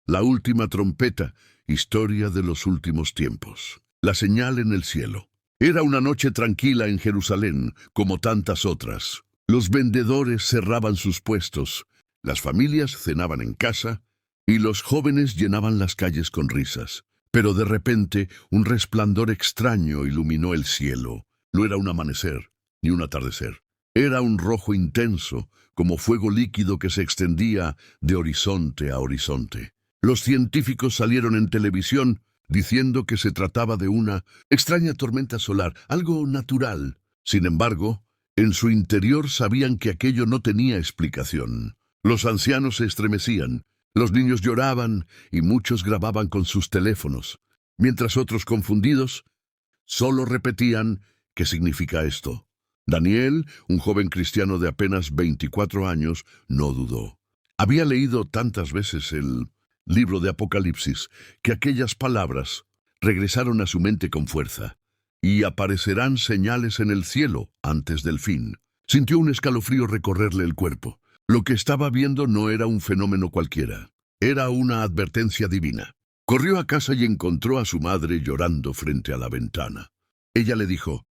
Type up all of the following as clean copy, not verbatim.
La última trompeta, historia de los últimos tiempos. La señal en el cielo. Era una noche tranquila en Jerusalén, como tantas otras. Los vendedores cerraban sus puestos, las familias cenaban en casa, y los jóvenes llenaban las calles con risas. Pero de repente, un resplandor extraño iluminó el cielo. No era un amanecer, ni un atardecer. Era un rojo intenso, como fuego líquido que se extendía de horizonte a horizonte. Los científicos salieron en televisión diciendo que se trataba de una extraña tormenta solar, algo natural. Sin embargo, en su interior sabían que aquello no tenía explicación. Los ancianos se estremecían, los niños lloraban y muchos grababan con sus teléfonos, mientras otros confundidos solo repetían ¿qué significa esto? Daniel, un joven cristiano de apenas 24 años, no dudó. Había leído tantas veces el libro de Apocalipsis que aquellas palabras regresaron a su mente con fuerza. Y aparecerán señales en el cielo antes del fin. Sintió un escalofrío recorrerle el cuerpo. Lo que estaba viendo no era un fenómeno cualquiera. Era una advertencia divina. Corrió a casa y encontró a su madre llorando frente a la ventana. Ella le dijo: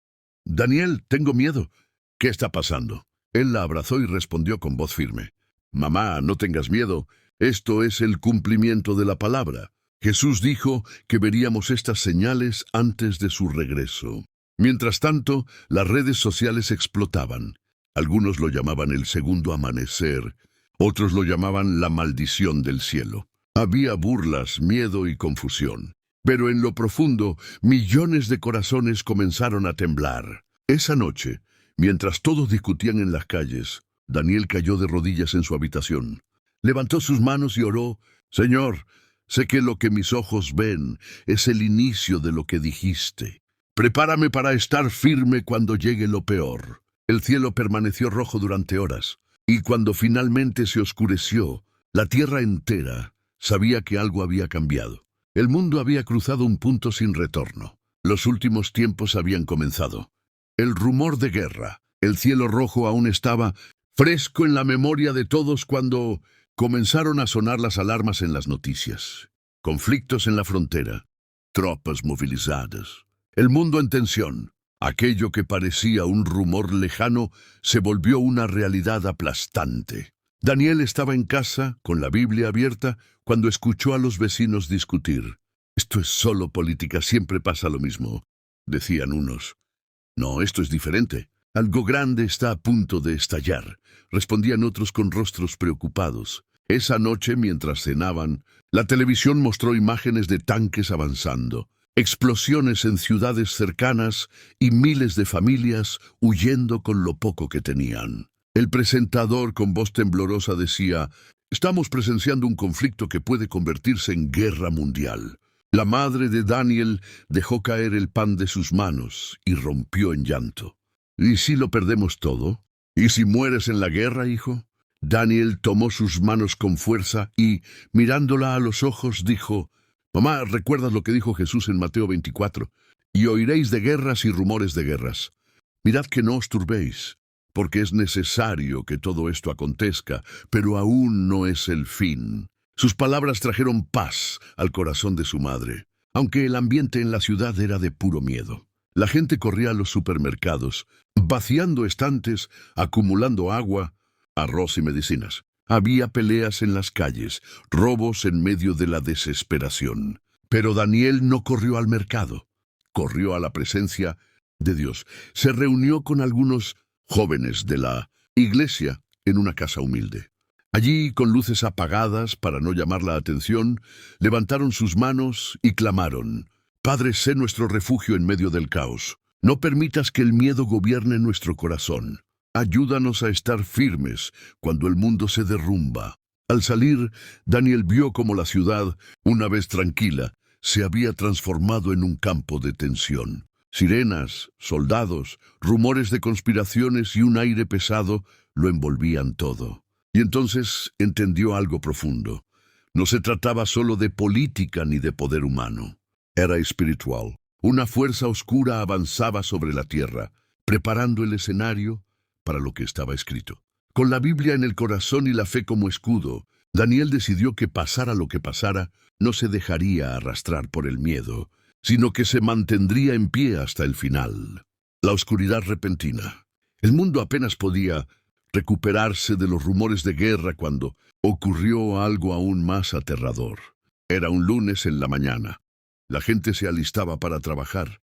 «Daniel, tengo miedo. ¿Qué está pasando?» Él la abrazó y respondió con voz firme: «Mamá, no tengas miedo. Esto es el cumplimiento de la palabra. Jesús dijo que veríamos estas señales antes de su regreso». Mientras tanto, las redes sociales explotaban. Algunos lo llamaban el segundo amanecer, otros lo llamaban la maldición del cielo. Había burlas, miedo y confusión. Pero en lo profundo, millones de corazones comenzaron a temblar. Esa noche, mientras todos discutían en las calles, Daniel cayó de rodillas en su habitación. Levantó sus manos y oró: «Señor, sé que lo que mis ojos ven es el inicio de lo que dijiste. Prepárame para estar firme cuando llegue lo peor». El cielo permaneció rojo durante horas, y cuando finalmente se oscureció, la tierra entera sabía que algo había cambiado. El mundo había cruzado un punto sin retorno. Los últimos tiempos habían comenzado. El rumor de guerra, el cielo rojo aún estaba fresco en la memoria de todos cuando comenzaron a sonar las alarmas en las noticias. Conflictos en la frontera, tropas movilizadas, el mundo en tensión. Aquello que parecía un rumor lejano se volvió una realidad aplastante. Daniel estaba en casa, con la Biblia abierta, cuando escuchó a los vecinos discutir. «Esto es solo política, siempre pasa lo mismo», decían unos. «No, esto es diferente. Algo grande está a punto de estallar», respondían otros con rostros preocupados. Esa noche, mientras cenaban, la televisión mostró imágenes de tanques avanzando, explosiones en ciudades cercanas y miles de familias huyendo con lo poco que tenían. El presentador con voz temblorosa decía: «Estamos presenciando un conflicto que puede convertirse en guerra mundial». La madre de Daniel dejó caer el pan de sus manos y rompió en llanto. «¿Y si lo perdemos todo? ¿Y si mueres en la guerra, hijo?» Daniel tomó sus manos con fuerza y, mirándola a los ojos, dijo: «Mamá, ¿recuerdas lo que dijo Jesús en Mateo 24? Y oiréis de guerras y rumores de guerras. Mirad que no os turbéis, porque es necesario que todo esto acontezca, pero aún no es el fin». Sus palabras trajeron paz al corazón de su madre, aunque el ambiente en la ciudad era de puro miedo. La gente corría a los supermercados, vaciando estantes, acumulando agua, arroz y medicinas. Había peleas en las calles, robos en medio de la desesperación. Pero Daniel no corrió al mercado, corrió a la presencia de Dios. Se reunió con algunos jóvenes de la iglesia en una casa humilde. Allí, con luces apagadas para no llamar la atención, levantaron sus manos y clamaron: «Padre, sé nuestro refugio en medio del caos. No permitas que el miedo gobierne nuestro corazón. Ayúdanos a estar firmes cuando el mundo se derrumba». Al salir, Daniel vio cómo la ciudad, una vez tranquila, se había transformado en un campo de tensión. Sirenas, soldados, rumores de conspiraciones y un aire pesado lo envolvían todo. Y entonces entendió algo profundo. No se trataba solo de política ni de poder humano. Era espiritual. Una fuerza oscura avanzaba sobre la tierra, preparando el escenario para lo que estaba escrito. Con la Biblia en el corazón y la fe como escudo, Daniel decidió que pasara lo que pasara, no se dejaría arrastrar por el miedo, sino que se mantendría en pie hasta el final. La oscuridad repentina. El mundo apenas podía recuperarse de los rumores de guerra cuando ocurrió algo aún más aterrador. Era un lunes en la mañana. La gente se alistaba para trabajar.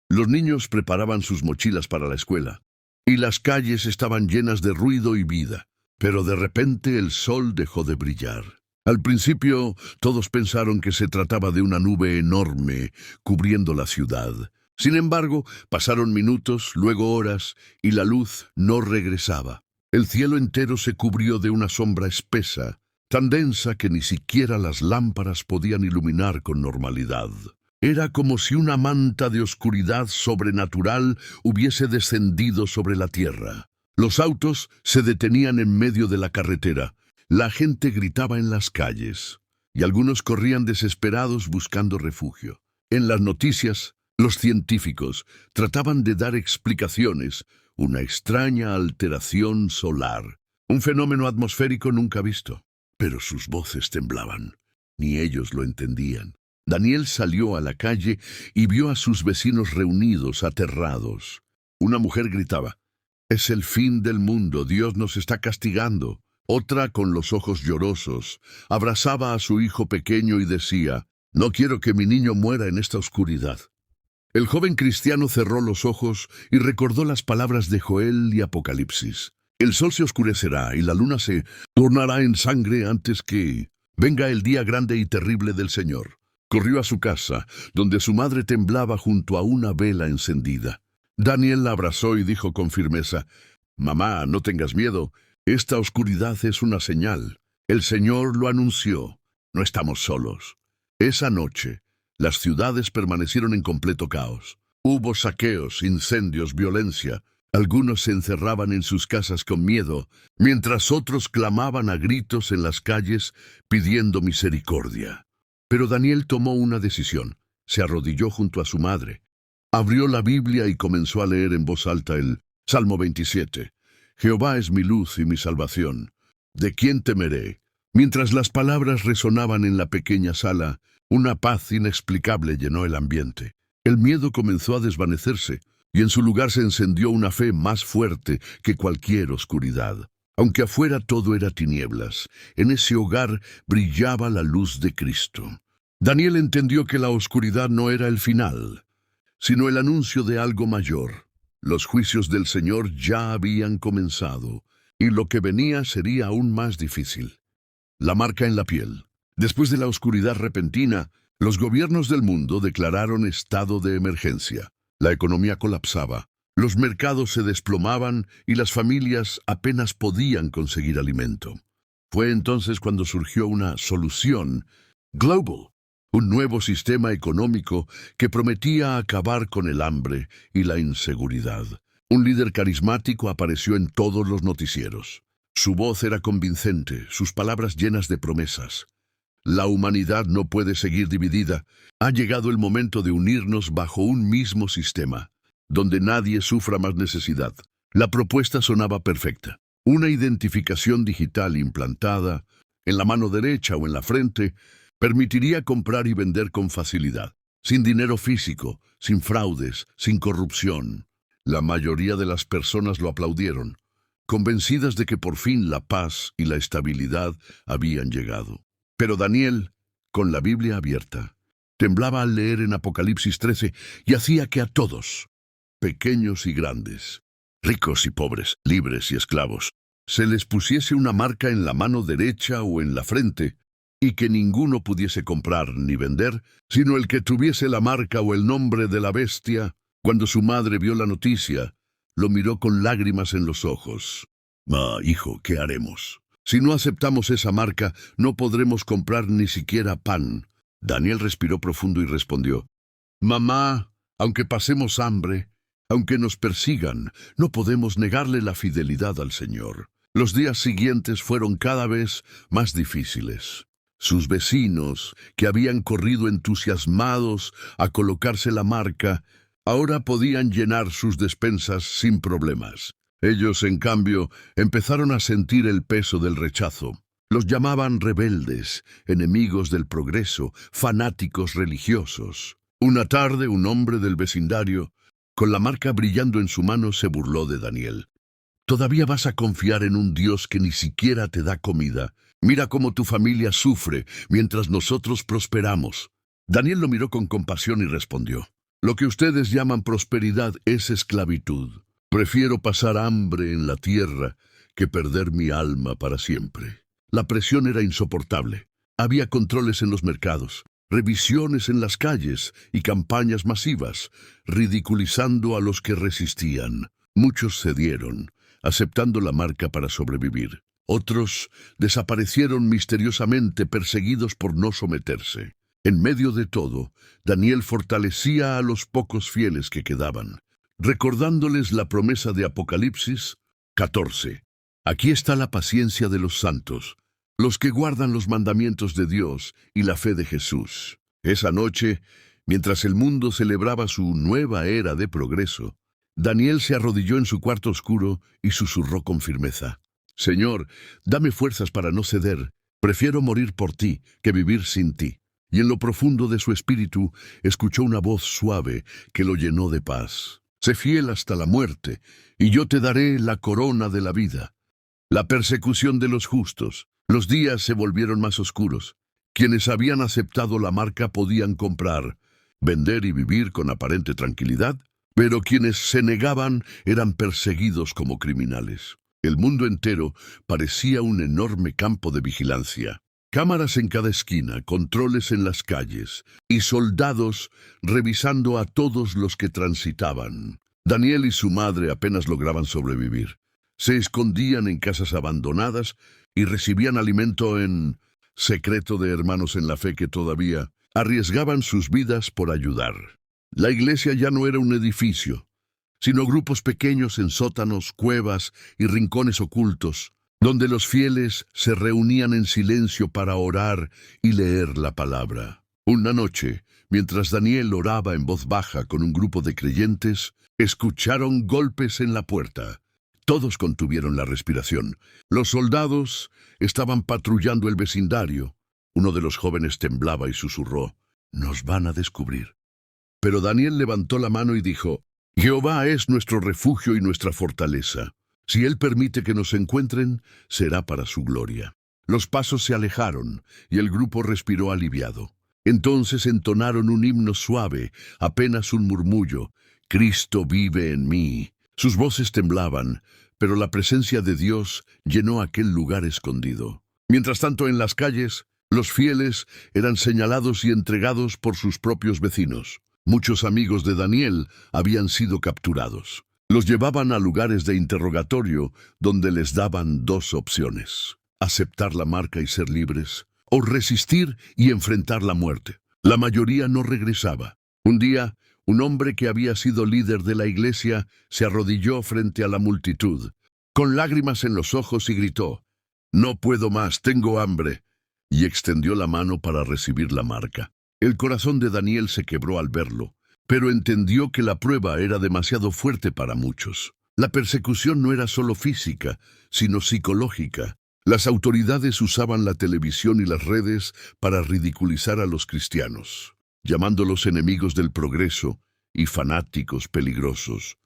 Los niños preparaban sus mochilas para la escuela, y las calles estaban llenas de ruido y vida. Pero de repente el sol dejó de brillar. Al principio, todos pensaron que se trataba de una nube enorme cubriendo la ciudad. Sin embargo, pasaron minutos, luego horas, y la luz no regresaba. El cielo entero se cubrió de una sombra espesa, tan densa que ni siquiera las lámparas podían iluminar con normalidad. Era como si una manta de oscuridad sobrenatural hubiese descendido sobre la tierra. Los autos se detenían en medio de la carretera. La gente gritaba en las calles, y algunos corrían desesperados buscando refugio. En las noticias, los científicos trataban de dar explicaciones, una extraña alteración solar, un fenómeno atmosférico nunca visto. Pero sus voces temblaban. Ni ellos lo entendían. Daniel salió a la calle y vio a sus vecinos reunidos, aterrados. Una mujer gritaba: «Es el fin del mundo, Dios nos está castigando». Otra, con los ojos llorosos, abrazaba a su hijo pequeño y decía: «No quiero que mi niño muera en esta oscuridad». El joven cristiano cerró los ojos y recordó las palabras de Joel y Apocalipsis. El sol se oscurecerá y la luna se tornará en sangre antes que venga el día grande y terrible del Señor. Corrió a su casa, donde su madre temblaba junto a una vela encendida. Daniel la abrazó y dijo con firmeza: «Mamá, no tengas miedo. Esta oscuridad es una señal. El Señor lo anunció. No estamos solos». Esa noche, las ciudades permanecieron en completo caos. Hubo saqueos, incendios, violencia. Algunos se encerraban en sus casas con miedo, mientras otros clamaban a gritos en las calles pidiendo misericordia. Pero Daniel tomó una decisión. Se arrodilló junto a su madre. Abrió la Biblia y comenzó a leer en voz alta el Salmo 27. «Jehová es mi luz y mi salvación. ¿De quién temeré?». Mientras las palabras resonaban en la pequeña sala, una paz inexplicable llenó el ambiente. El miedo comenzó a desvanecerse, y en su lugar se encendió una fe más fuerte que cualquier oscuridad. Aunque afuera todo era tinieblas, en ese hogar brillaba la luz de Cristo. Daniel entendió que la oscuridad no era el final, sino el anuncio de algo mayor. Los juicios del Señor ya habían comenzado, y lo que venía sería aún más difícil. La marca en la piel. Después de la oscuridad repentina, los gobiernos del mundo declararon estado de emergencia. La economía colapsaba, los mercados se desplomaban y las familias apenas podían conseguir alimento. Fue entonces cuando surgió una solución global, un nuevo sistema económico que prometía acabar con el hambre y la inseguridad. Un líder carismático apareció en todos los noticieros. Su voz era convincente, sus palabras llenas de promesas. La humanidad no puede seguir dividida. Ha llegado el momento de unirnos bajo un mismo sistema, donde nadie sufra más necesidad. La propuesta sonaba perfecta. Una identificación digital implantada en la mano derecha o en la frente permitiría comprar y vender con facilidad, sin dinero físico, sin fraudes, sin corrupción. La mayoría de las personas lo aplaudieron, convencidas de que por fin la paz y la estabilidad habían llegado. Pero Daniel, con la Biblia abierta, temblaba al leer en Apocalipsis 13 y hacía que a todos, pequeños y grandes, ricos y pobres, libres y esclavos, se les pusiese una marca en la mano derecha o en la frente, y que ninguno pudiese comprar ni vender, sino el que tuviese la marca o el nombre de la bestia. Cuando su madre vio la noticia, lo miró con lágrimas en los ojos. Hijo, ¿qué haremos? Si no aceptamos esa marca, no podremos comprar ni siquiera pan». Daniel respiró profundo y respondió: «Mamá, aunque pasemos hambre, aunque nos persigan, no podemos negarle la fidelidad al Señor». Los días siguientes fueron cada vez más difíciles. Sus vecinos, que habían corrido entusiasmados a colocarse la marca, ahora podían llenar sus despensas sin problemas. Ellos, en cambio, empezaron a sentir el peso del rechazo. Los llamaban rebeldes, enemigos del progreso, fanáticos religiosos. Una tarde, un hombre del vecindario, con la marca brillando en su mano, se burló de Daniel. ¿Todavía vas a confiar en un Dios que ni siquiera te da comida? Mira cómo tu familia sufre mientras nosotros prosperamos. Daniel lo miró con compasión y respondió: lo que ustedes llaman prosperidad es esclavitud. Prefiero pasar hambre en la tierra que perder mi alma para siempre. La presión era insoportable. Había controles en los mercados, revisiones en las calles y campañas masivas, ridiculizando a los que resistían. Muchos cedieron, aceptando la marca para sobrevivir. Otros desaparecieron misteriosamente, perseguidos por no someterse. En medio de todo, Daniel fortalecía a los pocos fieles que quedaban, recordándoles la promesa de Apocalipsis 14. Aquí está la paciencia de los santos, los que guardan los mandamientos de Dios y la fe de Jesús. Esa noche, mientras el mundo celebraba su nueva era de progreso, Daniel se arrodilló en su cuarto oscuro y susurró con firmeza: Señor, dame fuerzas para no ceder. Prefiero morir por ti que vivir sin ti. Y en lo profundo de su espíritu escuchó una voz suave que lo llenó de paz. Sé fiel hasta la muerte, y yo te daré la corona de la vida. La persecución de los justos. Los días se volvieron más oscuros. Quienes habían aceptado la marca podían comprar, vender y vivir con aparente tranquilidad, pero quienes se negaban eran perseguidos como criminales. El mundo entero parecía un enorme campo de vigilancia. Cámaras en cada esquina, controles en las calles y soldados revisando a todos los que transitaban. Daniel y su madre apenas lograban sobrevivir. Se escondían en casas abandonadas y recibían alimento en secreto de hermanos en la fe que todavía arriesgaban sus vidas por ayudar. La iglesia ya no era un edificio, sino grupos pequeños en sótanos, cuevas y rincones ocultos, donde los fieles se reunían en silencio para orar y leer la palabra. Una noche, mientras Daniel oraba en voz baja con un grupo de creyentes, escucharon golpes en la puerta. Todos contuvieron la respiración. Los soldados estaban patrullando el vecindario. Uno de los jóvenes temblaba y susurró: «Nos van a descubrir». Pero Daniel levantó la mano y dijo: «Jehová es nuestro refugio y nuestra fortaleza. Si Él permite que nos encuentren, será para su gloria». Los pasos se alejaron y el grupo respiró aliviado. Entonces entonaron un himno suave, apenas un murmullo: «Cristo vive en mí». Sus voces temblaban, pero la presencia de Dios llenó aquel lugar escondido. Mientras tanto, en las calles, los fieles eran señalados y entregados por sus propios vecinos. Muchos amigos de Daniel habían sido capturados. Los llevaban a lugares de interrogatorio donde les daban dos opciones: aceptar la marca y ser libres, o resistir y enfrentar la muerte. La mayoría no regresaba. Un día, un hombre que había sido líder de la iglesia se arrodilló frente a la multitud, con lágrimas en los ojos, y gritó: «No puedo más, tengo hambre», y extendió la mano para recibir la marca. El corazón de Daniel se quebró al verlo, pero entendió que la prueba era demasiado fuerte para muchos. La persecución no era solo física, sino psicológica. Las autoridades usaban la televisión y las redes para ridiculizar a los cristianos, llamándolos enemigos del progreso y fanáticos peligrosos.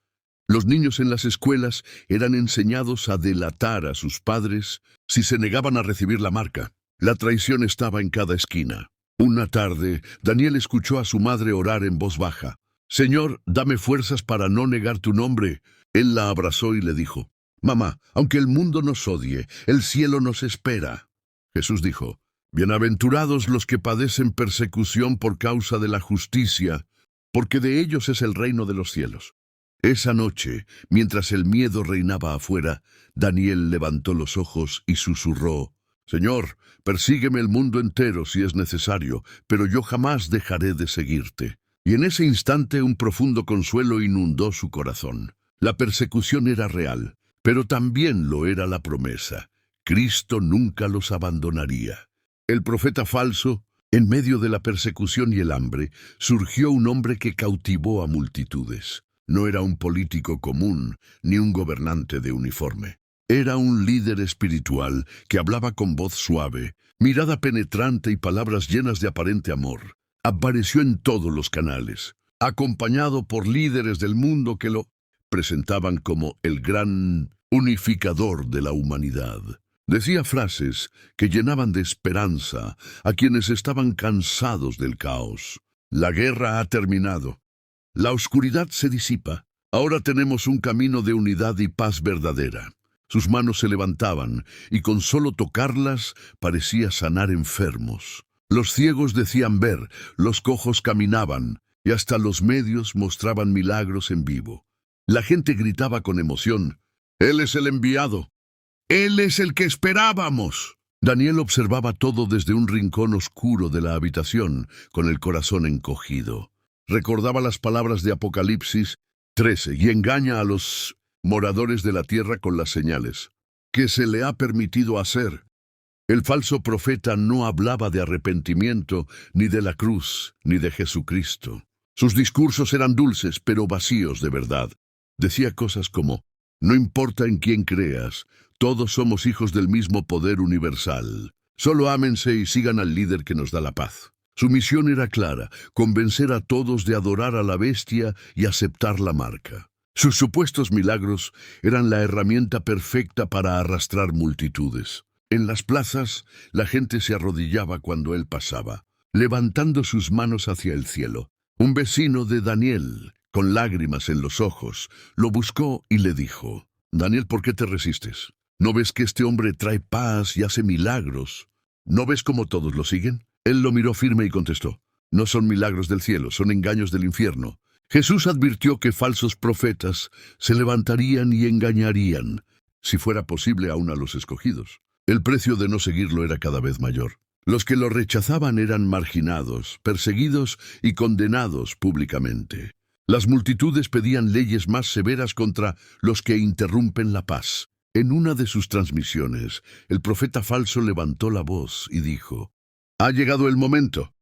Los niños en las escuelas eran enseñados a delatar a sus padres si se negaban a recibir la marca. La traición estaba en cada esquina. Una tarde, Daniel escuchó a su madre orar en voz baja: «Señor, dame fuerzas para no negar tu nombre». Él la abrazó y le dijo: «Mamá, aunque el mundo nos odie, el cielo nos espera». Jesús dijo: «Bienaventurados los que padecen persecución por causa de la justicia, porque de ellos es el reino de los cielos». Esa noche, mientras el miedo reinaba afuera, Daniel levantó los ojos y susurró: «Señor, persígueme el mundo entero si es necesario, pero yo jamás dejaré de seguirte». Y en ese instante un profundo consuelo inundó su corazón. La persecución era real, pero también lo era la promesa: Cristo nunca los abandonaría. El profeta falso, en medio de la persecución y el hambre, surgió un hombre que cautivó a multitudes. No era un político común, ni un gobernante de uniforme. Era un líder espiritual que hablaba con voz suave, mirada penetrante y palabras llenas de aparente amor. Apareció en todos los canales, acompañado por líderes del mundo que lo presentaban como el gran unificador de la humanidad. Decía frases que llenaban de esperanza a quienes estaban cansados del caos. La guerra ha terminado. La oscuridad se disipa. Ahora tenemos un camino de unidad y paz verdadera. Sus manos se levantaban, y con solo tocarlas parecía sanar enfermos. Los ciegos decían ver, los cojos caminaban, y hasta los medios mostraban milagros en vivo. La gente gritaba con emoción: «¡Él es el enviado! ¡Él es el que esperábamos!». Daniel observaba todo desde un rincón oscuro de la habitación, con el corazón encogido. Recordaba las palabras de Apocalipsis 13, y engaña a los moradores de la tierra con las señales que se le ha permitido hacer. El falso profeta no hablaba de arrepentimiento, ni de la cruz, ni de Jesucristo. Sus discursos eran dulces, pero vacíos de verdad. Decía cosas como: «No importa en quién creas, todos somos hijos del mismo poder universal. Solo ámense y sigan al líder que nos da la paz». Su misión era clara: convencer a todos de adorar a la bestia y aceptar la marca. Sus supuestos milagros eran la herramienta perfecta para arrastrar multitudes. En las plazas, la gente se arrodillaba cuando él pasaba, levantando sus manos hacia el cielo. Un vecino de Daniel, con lágrimas en los ojos, lo buscó y le dijo: «Daniel, ¿por qué te resistes? ¿No ves que este hombre trae paz y hace milagros? ¿No ves cómo todos lo siguen?». Él lo miró firme y contestó: «No son milagros del cielo, son engaños del infierno». Jesús advirtió que falsos profetas se levantarían y engañarían, si fuera posible, aún a los escogidos. El precio de no seguirlo era cada vez mayor. Los que lo rechazaban eran marginados, perseguidos y condenados públicamente. Las multitudes pedían leyes más severas contra los que interrumpen la paz. En una de sus transmisiones, el profeta falso levantó la voz y dijo: «Ha llegado el momento.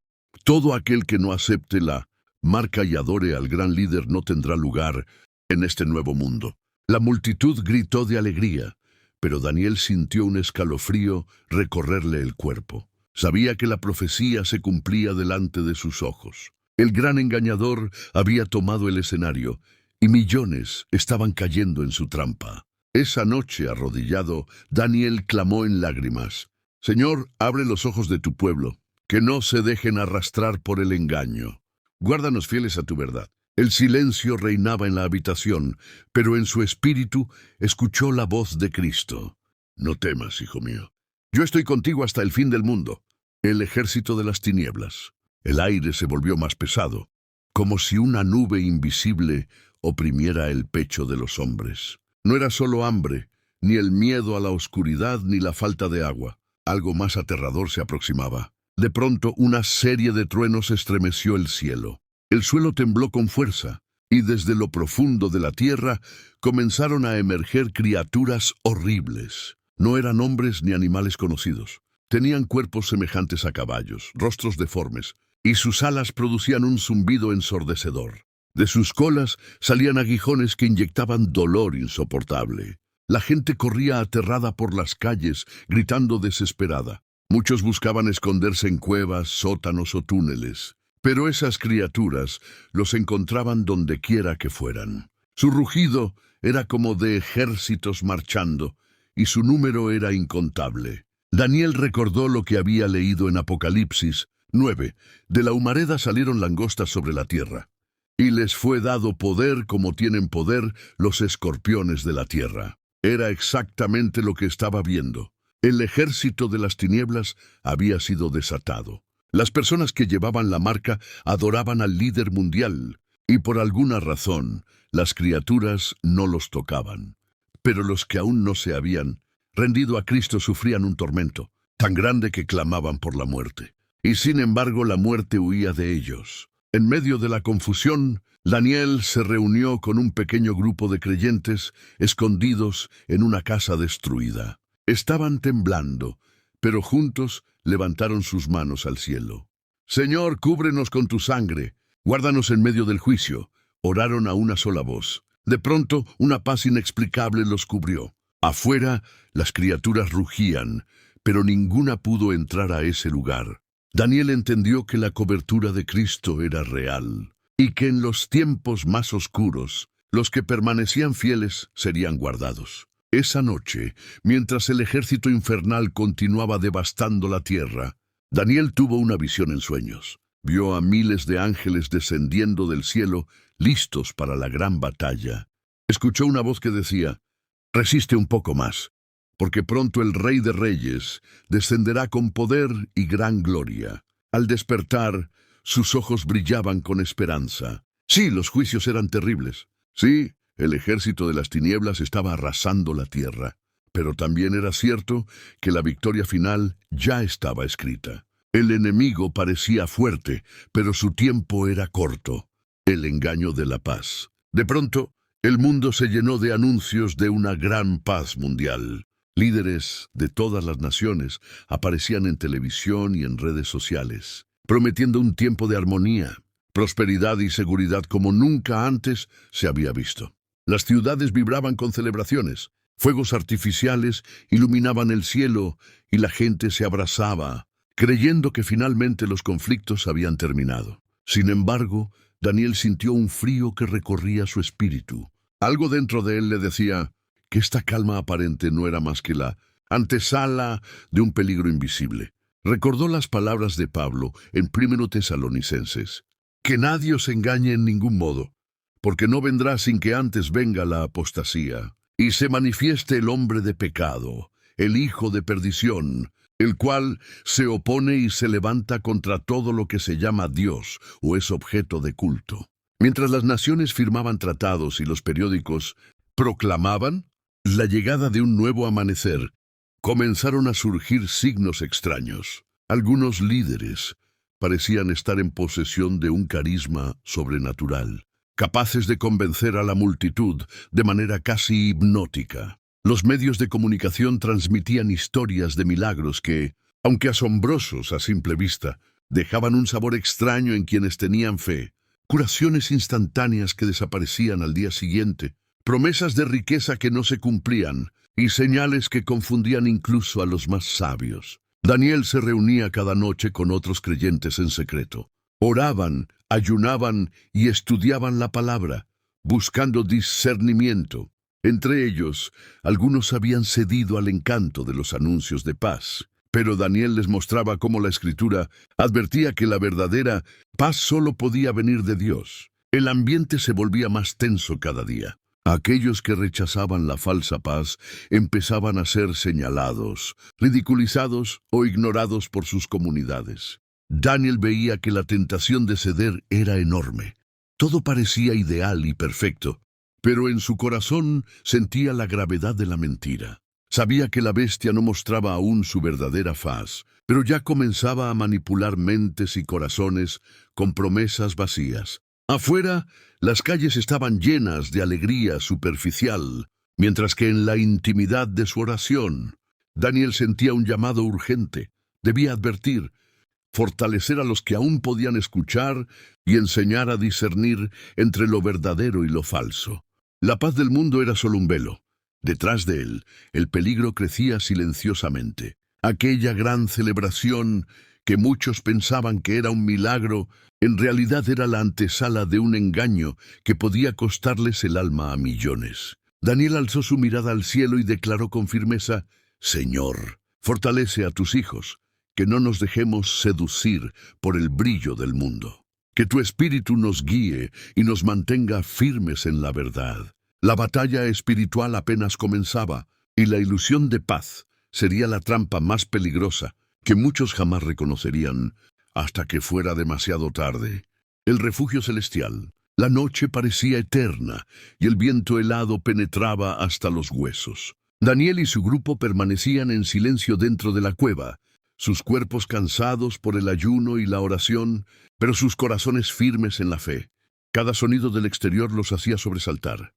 Todo aquel que no acepte la marca y adore al gran líder no tendrá lugar en este nuevo mundo». La multitud gritó de alegría, pero Daniel sintió un escalofrío recorrerle el cuerpo. Sabía que la profecía se cumplía delante de sus ojos. El gran engañador había tomado el escenario, y millones estaban cayendo en su trampa. Esa noche, arrodillado, Daniel clamó en lágrimas: «Señor, abre los ojos de tu pueblo, que no se dejen arrastrar por el engaño. Guárdanos fieles a tu verdad». El silencio reinaba en la habitación, pero en su espíritu escuchó la voz de Cristo: «No temas, hijo mío. Yo estoy contigo hasta el fin del mundo». El ejército de las tinieblas. El aire se volvió más pesado, como si una nube invisible oprimiera el pecho de los hombres. No era solo hambre, ni el miedo a la oscuridad, ni la falta de agua. Algo más aterrador se aproximaba. De pronto, una serie de truenos estremeció el cielo. El suelo tembló con fuerza, y desde lo profundo de la tierra comenzaron a emerger criaturas horribles. No eran hombres ni animales conocidos. Tenían cuerpos semejantes a caballos, rostros deformes, y sus alas producían un zumbido ensordecedor. De sus colas salían aguijones que inyectaban dolor insoportable. La gente corría aterrada por las calles, gritando desesperada. Muchos buscaban esconderse en cuevas, sótanos o túneles. Pero esas criaturas los encontraban donde quiera que fueran. Su rugido era como de ejércitos marchando, y su número era incontable. Daniel recordó lo que había leído en Apocalipsis 9. De la humareda salieron langostas sobre la tierra, y les fue dado poder como tienen poder los escorpiones de la tierra. Era exactamente lo que estaba viendo. El ejército de las tinieblas había sido desatado. Las personas que llevaban la marca adoraban al líder mundial, y por alguna razón las criaturas no los tocaban. Pero los que aún no se habían rendido a Cristo sufrían un tormento tan grande que clamaban por la muerte. Y sin embargo la muerte huía de ellos. En medio de la confusión, Daniel se reunió con un pequeño grupo de creyentes escondidos en una casa destruida. Estaban temblando, pero juntos levantaron sus manos al cielo. «Señor, cúbrenos con tu sangre, guárdanos en medio del juicio». Oraron a una sola voz. De pronto, una paz inexplicable los cubrió. Afuera, las criaturas rugían, pero ninguna pudo entrar a ese lugar. Daniel entendió que la cobertura de Cristo era real, y que en los tiempos más oscuros, los que permanecían fieles serían guardados. Esa noche, mientras el ejército infernal continuaba devastando la tierra, Daniel tuvo una visión en sueños. Vio a miles de ángeles descendiendo del cielo, listos para la gran batalla. Escuchó una voz que decía: «Resiste un poco más, porque pronto el Rey de Reyes descenderá con poder y gran gloria». Al despertar, sus ojos brillaban con esperanza. Sí, los juicios eran terribles. Sí, el ejército de las tinieblas estaba arrasando la tierra. Pero también era cierto que la victoria final ya estaba escrita. El enemigo parecía fuerte, pero su tiempo era corto. El engaño de la paz. De pronto, el mundo se llenó de anuncios de una gran paz mundial. Líderes de todas las naciones aparecían en televisión y en redes sociales, prometiendo un tiempo de armonía, prosperidad y seguridad como nunca antes se había visto. Las ciudades vibraban con celebraciones, fuegos artificiales iluminaban el cielo y la gente se abrazaba, creyendo que finalmente los conflictos habían terminado. Sin embargo, Daniel sintió un frío que recorría su espíritu. Algo dentro de él le decía que esta calma aparente no era más que la antesala de un peligro invisible. Recordó las palabras de Pablo en 1 Tesalonicenses: «Que nadie os engañe en ningún modo, porque no vendrá sin que antes venga la apostasía, y se manifieste el hombre de pecado, el hijo de perdición, el cual se opone y se levanta contra todo lo que se llama Dios o es objeto de culto». Mientras las naciones firmaban tratados y los periódicos proclamaban la llegada de un nuevo amanecer, comenzaron a surgir signos extraños. Algunos líderes parecían estar en posesión de un carisma sobrenatural, capaces de convencer a la multitud de manera casi hipnótica. Los medios de comunicación transmitían historias de milagros que, aunque asombrosos a simple vista, dejaban un sabor extraño en quienes tenían fe. Curaciones instantáneas que desaparecían al día siguiente, promesas de riqueza que no se cumplían y señales que confundían incluso a los más sabios. Daniel se reunía cada noche con otros creyentes en secreto. Oraban, ayunaban y estudiaban la palabra, buscando discernimiento. Entre ellos, algunos habían cedido al encanto de los anuncios de paz. Pero Daniel les mostraba cómo la Escritura advertía que la verdadera paz solo podía venir de Dios. El ambiente se volvía más tenso cada día. Aquellos que rechazaban la falsa paz empezaban a ser señalados, ridiculizados o ignorados por sus comunidades. Daniel veía que la tentación de ceder era enorme. Todo parecía ideal y perfecto, pero en su corazón sentía la gravedad de la mentira. Sabía que la bestia no mostraba aún su verdadera faz, pero ya comenzaba a manipular mentes y corazones con promesas vacías. Afuera, las calles estaban llenas de alegría superficial, mientras que en la intimidad de su oración, Daniel sentía un llamado urgente. Debía advertir, fortalecer a los que aún podían escuchar y enseñar a discernir entre lo verdadero y lo falso. La paz del mundo era solo un velo. Detrás de él, el peligro crecía silenciosamente. Aquella gran celebración que muchos pensaban que era un milagro, en realidad era la antesala de un engaño que podía costarles el alma a millones. Daniel alzó su mirada al cielo y declaró con firmeza: «Señor, fortalece a tus hijos, que no nos dejemos seducir por el brillo del mundo. Que tu espíritu nos guíe y nos mantenga firmes en la verdad». La batalla espiritual apenas comenzaba, y la ilusión de paz sería la trampa más peligrosa que muchos jamás reconocerían hasta que fuera demasiado tarde. El refugio celestial. La noche parecía eterna y el viento helado penetraba hasta los huesos. Daniel y su grupo permanecían en silencio dentro de la cueva, sus cuerpos cansados por el ayuno y la oración, pero sus corazones firmes en la fe. Cada sonido del exterior los hacía sobresaltar.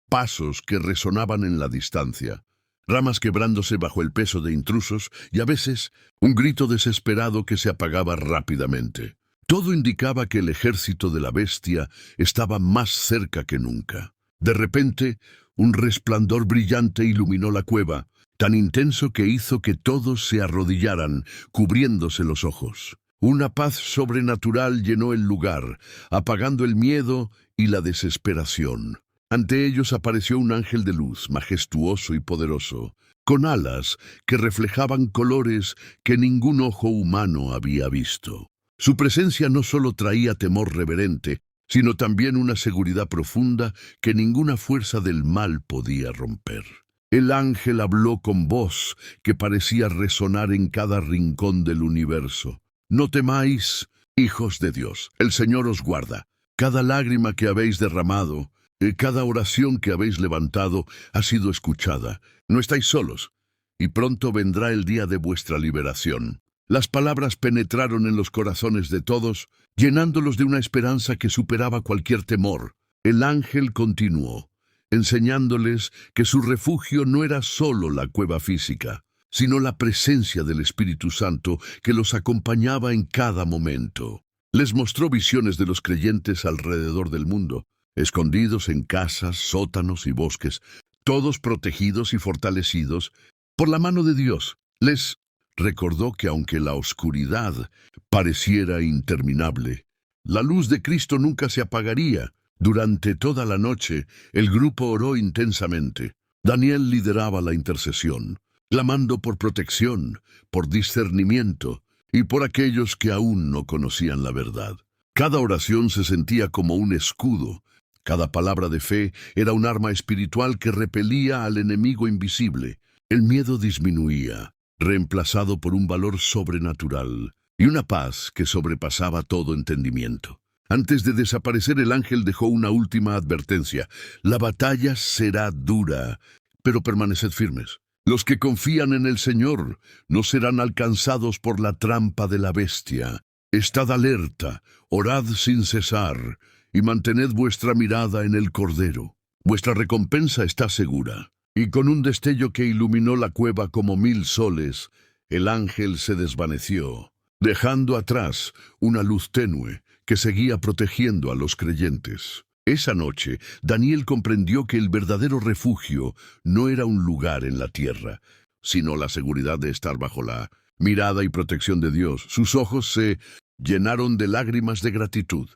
Pasos que resonaban en la distancia, ramas quebrándose bajo el peso de intrusos y a veces un grito desesperado que se apagaba rápidamente. Todo indicaba que el ejército de la bestia estaba más cerca que nunca. De repente, Un resplandor brillante iluminó la cueva, tan intenso que hizo que todos se arrodillaran, cubriéndose los ojos. Una paz sobrenatural llenó el lugar, apagando el miedo y la desesperación. Ante ellos apareció un ángel de luz, majestuoso y poderoso, con alas que reflejaban colores que ningún ojo humano había visto. Su presencia no solo traía temor reverente, sino también una seguridad profunda que ninguna fuerza del mal podía romper. El ángel habló con voz que parecía resonar en cada rincón del universo. No temáis, hijos de Dios, el Señor os guarda. Cada lágrima que habéis derramado, cada oración que habéis levantado ha sido escuchada. No estáis solos, y pronto vendrá el día de vuestra liberación. Las palabras penetraron en los corazones de todos, llenándolos de una esperanza que superaba cualquier temor. El ángel continuó, enseñándoles que su refugio no era solo la cueva física, sino la presencia del Espíritu Santo que los acompañaba en cada momento. Les mostró visiones de los creyentes alrededor del mundo, escondidos en casas, sótanos y bosques, todos protegidos y fortalecidos por la mano de Dios. Les recordó que aunque la oscuridad pareciera interminable, la luz de Cristo nunca se apagaría. Durante toda la noche, el grupo oró intensamente. Daniel lideraba la intercesión, clamando por protección, por discernimiento y por aquellos que aún no conocían la verdad. Cada oración se sentía como un escudo. Cada palabra de fe era un arma espiritual que repelía al enemigo invisible. El miedo disminuía, reemplazado por un valor sobrenatural y una paz que sobrepasaba todo entendimiento. Antes de desaparecer, el ángel dejó una última advertencia. La batalla será dura, pero permaneced firmes. Los que confían en el Señor no serán alcanzados por la trampa de la bestia. Estad alerta, orad sin cesar, y mantened vuestra mirada en el Cordero. Vuestra recompensa está segura. Y con un destello que iluminó la cueva como 1000 soles, el ángel se desvaneció, dejando atrás una luz tenue que seguía protegiendo a los creyentes. Esa noche, Daniel comprendió que el verdadero refugio no era un lugar en la tierra, sino la seguridad de estar bajo la mirada y protección de Dios. Sus ojos se llenaron de lágrimas de gratitud,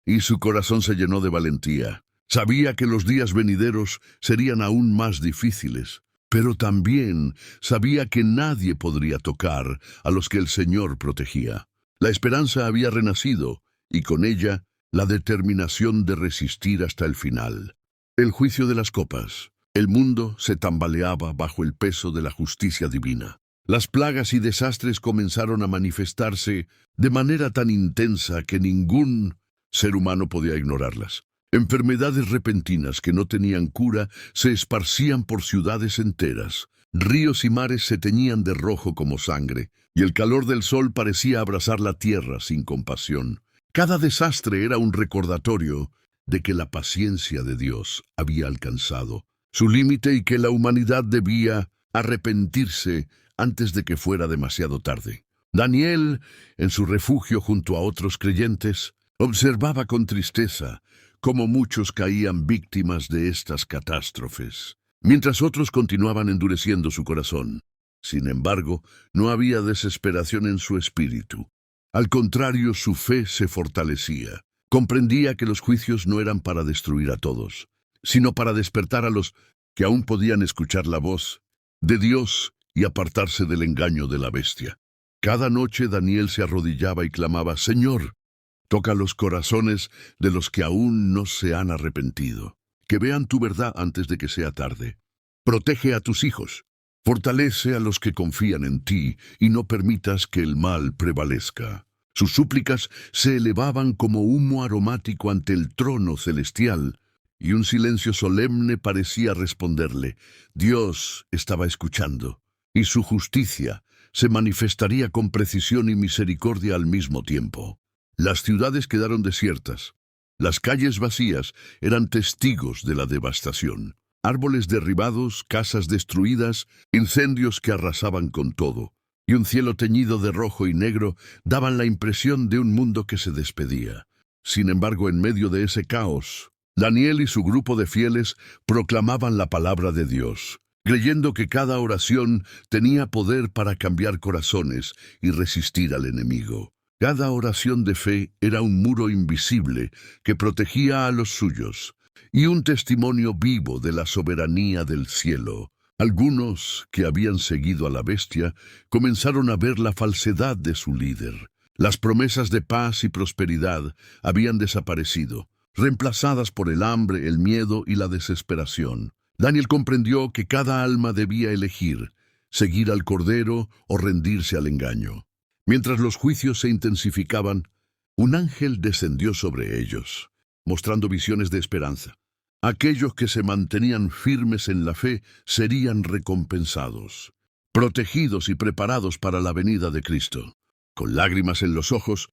y su corazón se llenó de valentía. Sabía que los días venideros serían aún más difíciles, pero también sabía que nadie podría tocar a los que el Señor protegía. La esperanza había renacido, y con ella la determinación de resistir hasta el final. El juicio de las copas. El mundo se tambaleaba bajo el peso de la justicia divina. Las plagas y desastres comenzaron a manifestarse de manera tan intensa que ningún ser humano podía ignorarlas. Enfermedades repentinas que no tenían cura se esparcían por ciudades enteras. Ríos y mares se teñían de rojo como sangre, y el calor del sol parecía abrazar la tierra sin compasión. Cada desastre era un recordatorio de que la paciencia de Dios había alcanzado su límite y que la humanidad debía arrepentirse antes de que fuera demasiado tarde. Daniel, en su refugio junto a otros creyentes, observaba con tristeza cómo muchos caían víctimas de estas catástrofes, mientras otros continuaban endureciendo su corazón. Sin embargo, no había desesperación en su espíritu. Al contrario, su fe se fortalecía. Comprendía que los juicios no eran para destruir a todos, sino para despertar a los que aún podían escuchar la voz de Dios y apartarse del engaño de la bestia. Cada noche Daniel se arrodillaba y clamaba: «Señor, toca los corazones de los que aún no se han arrepentido, que vean tu verdad antes de que sea tarde. Protege a tus hijos, fortalece a los que confían en ti y no permitas que el mal prevalezca». Sus súplicas se elevaban como humo aromático ante el trono celestial, y un silencio solemne parecía responderle. Dios estaba escuchando, y su justicia se manifestaría con precisión y misericordia al mismo tiempo. Las ciudades quedaron desiertas. Las calles vacías eran testigos de la devastación. Árboles derribados, casas destruidas, incendios que arrasaban con todo, y un cielo teñido de rojo y negro daban la impresión de un mundo que se despedía. Sin embargo, en medio de ese caos, Daniel y su grupo de fieles proclamaban la palabra de Dios, creyendo que cada oración tenía poder para cambiar corazones y resistir al enemigo. Cada oración de fe era un muro invisible que protegía a los suyos y un testimonio vivo de la soberanía del cielo. Algunos que habían seguido a la bestia comenzaron a ver la falsedad de su líder. Las promesas de paz y prosperidad habían desaparecido, reemplazadas por el hambre, el miedo y la desesperación. Daniel comprendió que cada alma debía elegir, seguir al Cordero o rendirse al engaño. Mientras los juicios se intensificaban, un ángel descendió sobre ellos, mostrando visiones de esperanza. Aquellos que se mantenían firmes en la fe serían recompensados, protegidos y preparados para la venida de Cristo. Con lágrimas en los ojos,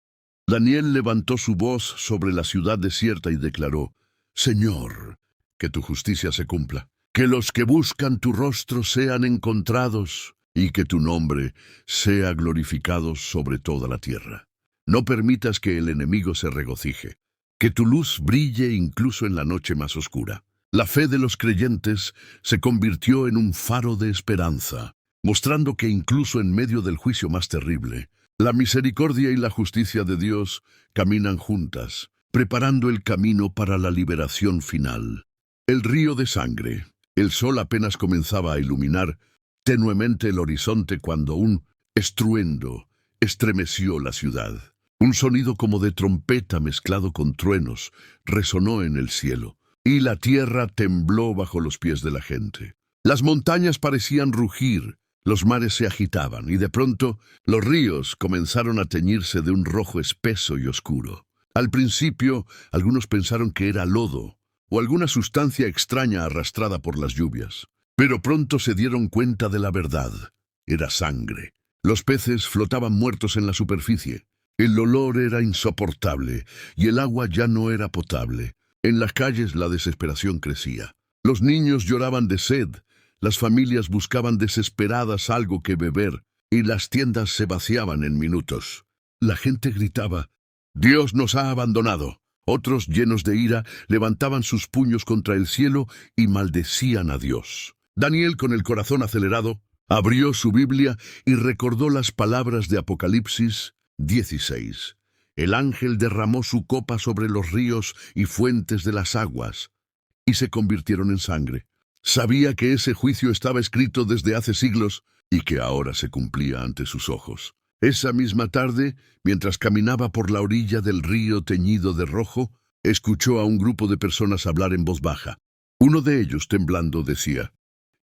Daniel levantó su voz sobre la ciudad desierta y declaró: Señor, que tu justicia se cumpla, que los que buscan tu rostro sean encontrados y que tu nombre sea glorificado sobre toda la tierra. No permitas que el enemigo se regocije, que tu luz brille incluso en la noche más oscura. La fe de los creyentes se convirtió en un faro de esperanza, mostrando que incluso en medio del juicio más terrible, la misericordia y la justicia de Dios caminan juntas, preparando el camino para la liberación final. El río de sangre. El sol apenas comenzaba a iluminar tenuemente el horizonte cuando un estruendo estremeció la ciudad. Un sonido como de trompeta mezclado con truenos resonó en el cielo, y la tierra tembló bajo los pies de la gente. Las montañas parecían rugir, los mares se agitaban, y de pronto los ríos comenzaron a teñirse de un rojo espeso y oscuro. Al principio, algunos pensaron que era lodo, o alguna sustancia extraña arrastrada por las lluvias. Pero pronto se dieron cuenta de la verdad. Era sangre. Los peces flotaban muertos en la superficie. El olor era insoportable, y el agua ya no era potable. En las calles la desesperación crecía. Los niños lloraban de sed, las familias buscaban desesperadas algo que beber, y las tiendas se vaciaban en minutos. La gente gritaba: «Dios nos ha abandonado». Otros, llenos de ira, levantaban sus puños contra el cielo y maldecían a Dios. Daniel, con el corazón acelerado, abrió su Biblia y recordó las palabras de Apocalipsis 16. El ángel derramó su copa sobre los ríos y fuentes de las aguas, y se convirtieron en sangre. Sabía que ese juicio estaba escrito desde hace siglos y que ahora se cumplía ante sus ojos. Esa misma tarde, mientras caminaba por la orilla del río teñido de rojo, escuchó a un grupo de personas hablar en voz baja. Uno de ellos, temblando, decía: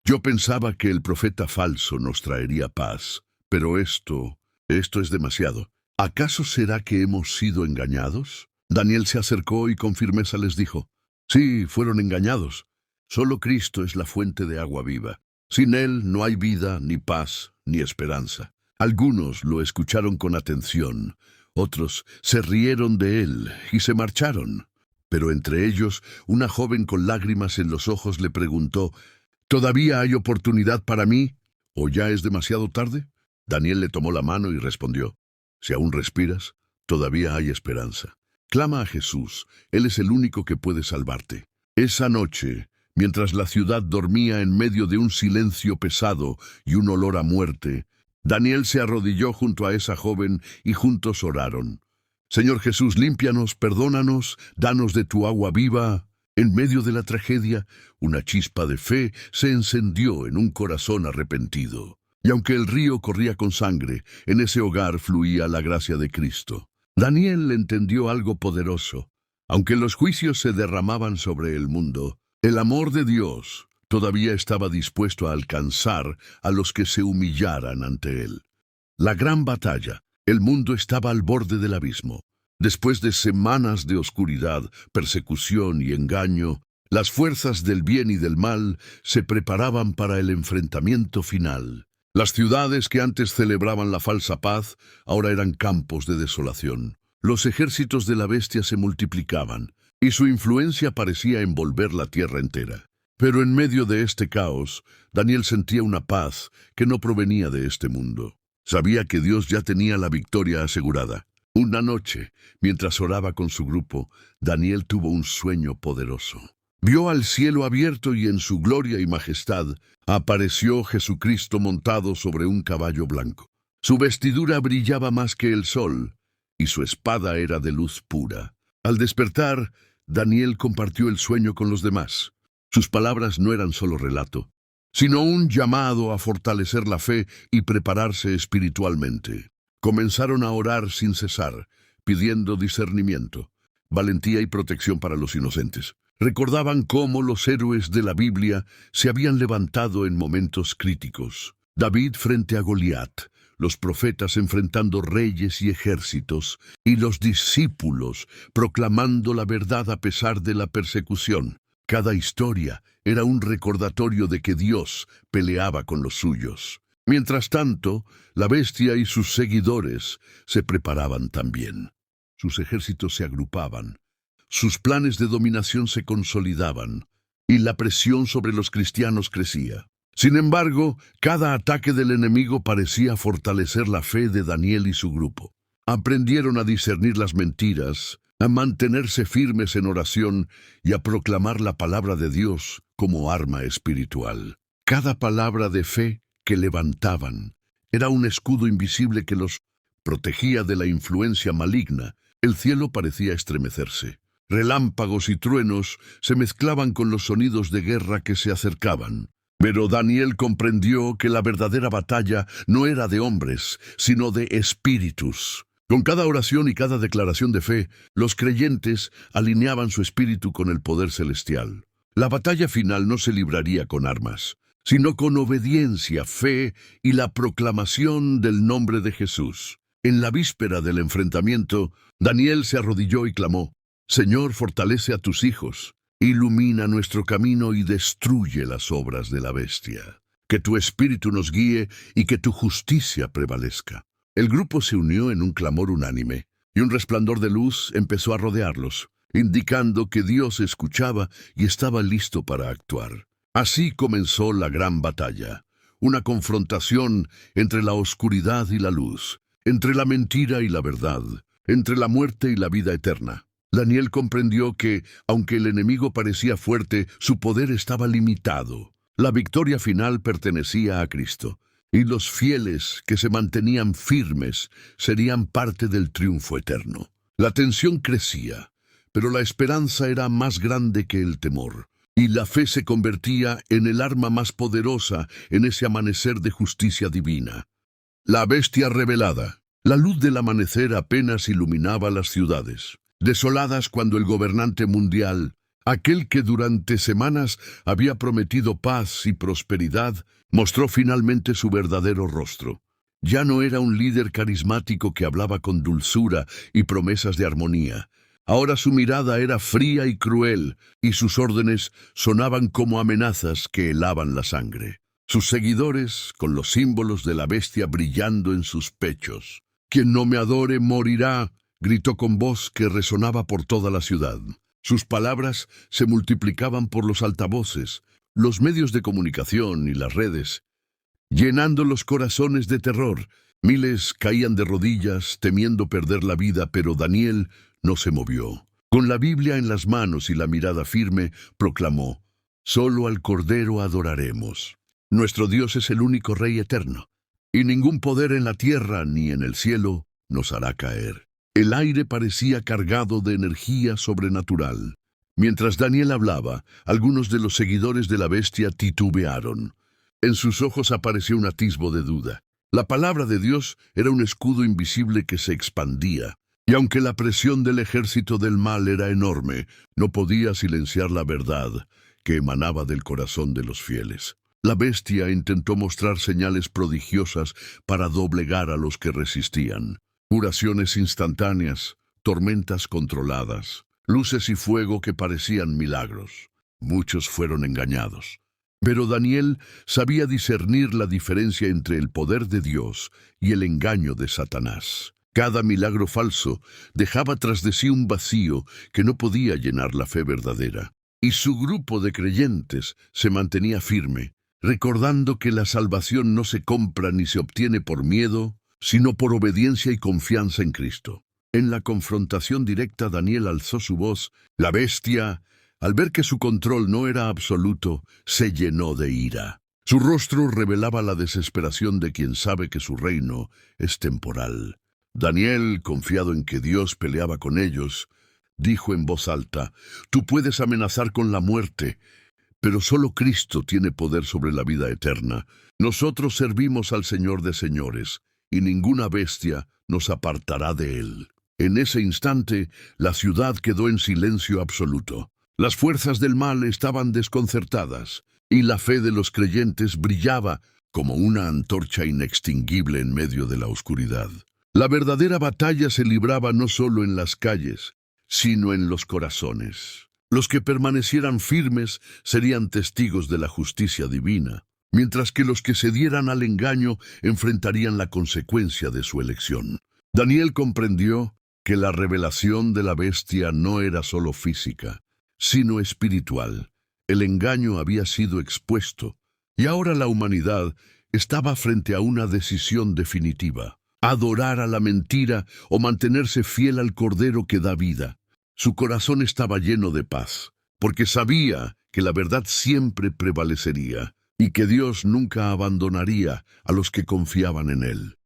«Yo pensaba que el profeta falso nos traería paz, pero esto es demasiado. ¿Acaso será que hemos sido engañados?» Daniel se acercó y con firmeza les dijo: «Sí, fueron engañados. Solo Cristo es la fuente de agua viva. Sin Él no hay vida, ni paz, ni esperanza». Algunos lo escucharon con atención, otros se rieron de él y se marcharon. Pero entre ellos, una joven con lágrimas en los ojos le preguntó: «¿Todavía hay oportunidad para mí? ¿O ya es demasiado tarde?» Daniel le tomó la mano y respondió: «Si aún respiras, todavía hay esperanza. Clama a Jesús, Él es el único que puede salvarte». Esa noche, mientras la ciudad dormía en medio de un silencio pesado y un olor a muerte, Daniel se arrodilló junto a esa joven y juntos oraron. «Señor Jesús, límpianos, perdónanos, danos de tu agua viva». En medio de la tragedia, una chispa de fe se encendió en un corazón arrepentido. Y aunque el río corría con sangre, en ese hogar fluía la gracia de Cristo. Daniel entendió algo poderoso. Aunque los juicios se derramaban sobre el mundo, el amor de Dios todavía estaba dispuesto a alcanzar a los que se humillaran ante Él. La gran batalla. El mundo estaba al borde del abismo. Después de semanas de oscuridad, persecución y engaño, las fuerzas del bien y del mal se preparaban para el enfrentamiento final. Las ciudades que antes celebraban la falsa paz ahora eran campos de desolación. Los ejércitos de la bestia se multiplicaban, y su influencia parecía envolver la tierra entera. Pero en medio de este caos, Daniel sentía una paz que no provenía de este mundo. Sabía que Dios ya tenía la victoria asegurada. Una noche, mientras oraba con su grupo, Daniel tuvo un sueño poderoso. Vio al cielo abierto y en su gloria y majestad apareció Jesucristo montado sobre un caballo blanco. Su vestidura brillaba más que el sol, y su espada era de luz pura. Al despertar, Daniel compartió el sueño con los demás. Sus palabras no eran solo relato, sino un llamado a fortalecer la fe y prepararse espiritualmente. Comenzaron a orar sin cesar, pidiendo discernimiento, valentía y protección para los inocentes. Recordaban cómo los héroes de la Biblia se habían levantado en momentos críticos. David frente a Goliat, los profetas enfrentando reyes y ejércitos, y los discípulos proclamando la verdad a pesar de la persecución. Cada historia era un recordatorio de que Dios peleaba con los suyos. Mientras tanto, la bestia y sus seguidores se preparaban también. Sus ejércitos se agrupaban, sus planes de dominación se consolidaban, y la presión sobre los cristianos crecía. Sin embargo, cada ataque del enemigo parecía fortalecer la fe de Daniel y su grupo. Aprendieron a discernir las mentiras, a mantenerse firmes en oración y a proclamar la palabra de Dios como arma espiritual. Cada palabra de fe que levantaban era un escudo invisible que los protegía de la influencia maligna. El cielo parecía estremecerse. Relámpagos y truenos se mezclaban con los sonidos de guerra que se acercaban. Pero Daniel comprendió que la verdadera batalla no era de hombres, sino de espíritus. Con cada oración y cada declaración de fe, los creyentes alineaban su espíritu con el poder celestial. La batalla final no se libraría con armas, sino con obediencia, fe y la proclamación del nombre de Jesús. En la víspera del enfrentamiento, Daniel se arrodilló y clamó: Señor, fortalece a tus hijos, ilumina nuestro camino y destruye las obras de la bestia. Que tu espíritu nos guíe y que tu justicia prevalezca. El grupo se unió en un clamor unánime, y un resplandor de luz empezó a rodearlos, indicando que Dios escuchaba y estaba listo para actuar. Así comenzó la gran batalla, una confrontación entre la oscuridad y la luz, entre la mentira y la verdad, entre la muerte y la vida eterna. Daniel comprendió que, aunque el enemigo parecía fuerte, su poder estaba limitado. La victoria final pertenecía a Cristo, y los fieles que se mantenían firmes serían parte del triunfo eterno. La tensión crecía, pero la esperanza era más grande que el temor, y la fe se convertía en el arma más poderosa en ese amanecer de justicia divina. La bestia revelada. La luz del amanecer apenas iluminaba las ciudades, desoladas cuando el gobernante mundial, aquel que durante semanas había prometido paz y prosperidad, mostró finalmente su verdadero rostro. Ya no era un líder carismático que hablaba con dulzura y promesas de armonía. Ahora su mirada era fría y cruel, y sus órdenes sonaban como amenazas que helaban la sangre. Sus seguidores, con los símbolos de la bestia brillando en sus pechos. «Quien no me adore morirá», gritó con voz que resonaba por toda la ciudad. Sus palabras se multiplicaban por los altavoces, los medios de comunicación y las redes, llenando los corazones de terror. Miles caían de rodillas, temiendo perder la vida, pero Daniel no se movió. Con la Biblia en las manos y la mirada firme, proclamó: «Solo al Cordero adoraremos. Nuestro Dios es el único Rey eterno, y ningún poder en la tierra ni en el cielo nos hará caer». El aire parecía cargado de energía sobrenatural. Mientras Daniel hablaba, algunos de los seguidores de la bestia titubearon. En sus ojos apareció un atisbo de duda. La palabra de Dios era un escudo invisible que se expandía, y aunque la presión del ejército del mal era enorme, no podía silenciar la verdad que emanaba del corazón de los fieles. La bestia intentó mostrar señales prodigiosas para doblegar a los que resistían. Curaciones instantáneas, tormentas controladas, luces y fuego que parecían milagros. Muchos fueron engañados. Pero Daniel sabía discernir la diferencia entre el poder de Dios y el engaño de Satanás. Cada milagro falso dejaba tras de sí un vacío que no podía llenar la fe verdadera. Y su grupo de creyentes se mantenía firme, recordando que la salvación no se compra ni se obtiene por miedo, sino por obediencia y confianza en Cristo. En la confrontación directa, Daniel alzó su voz. La bestia, al ver que su control no era absoluto, se llenó de ira. Su rostro revelaba la desesperación de quien sabe que su reino es temporal. Daniel, confiado en que Dios peleaba con ellos, dijo en voz alta: «Tú puedes amenazar con la muerte, pero solo Cristo tiene poder sobre la vida eterna. Nosotros servimos al Señor de señores, y ninguna bestia nos apartará de él». En ese instante, la ciudad quedó en silencio absoluto. Las fuerzas del mal estaban desconcertadas, y la fe de los creyentes brillaba como una antorcha inextinguible en medio de la oscuridad. La verdadera batalla se libraba no solo en las calles, sino en los corazones. Los que permanecieran firmes serían testigos de la justicia divina, mientras que los que se dieran al engaño enfrentarían la consecuencia de su elección. Daniel comprendió que la revelación de la bestia no era solo física, sino espiritual. El engaño había sido expuesto, y ahora la humanidad estaba frente a una decisión definitiva: adorar a la mentira o mantenerse fiel al Cordero que da vida. Su corazón estaba lleno de paz, porque sabía que la verdad siempre prevalecería y que Dios nunca abandonaría a los que confiaban en Él.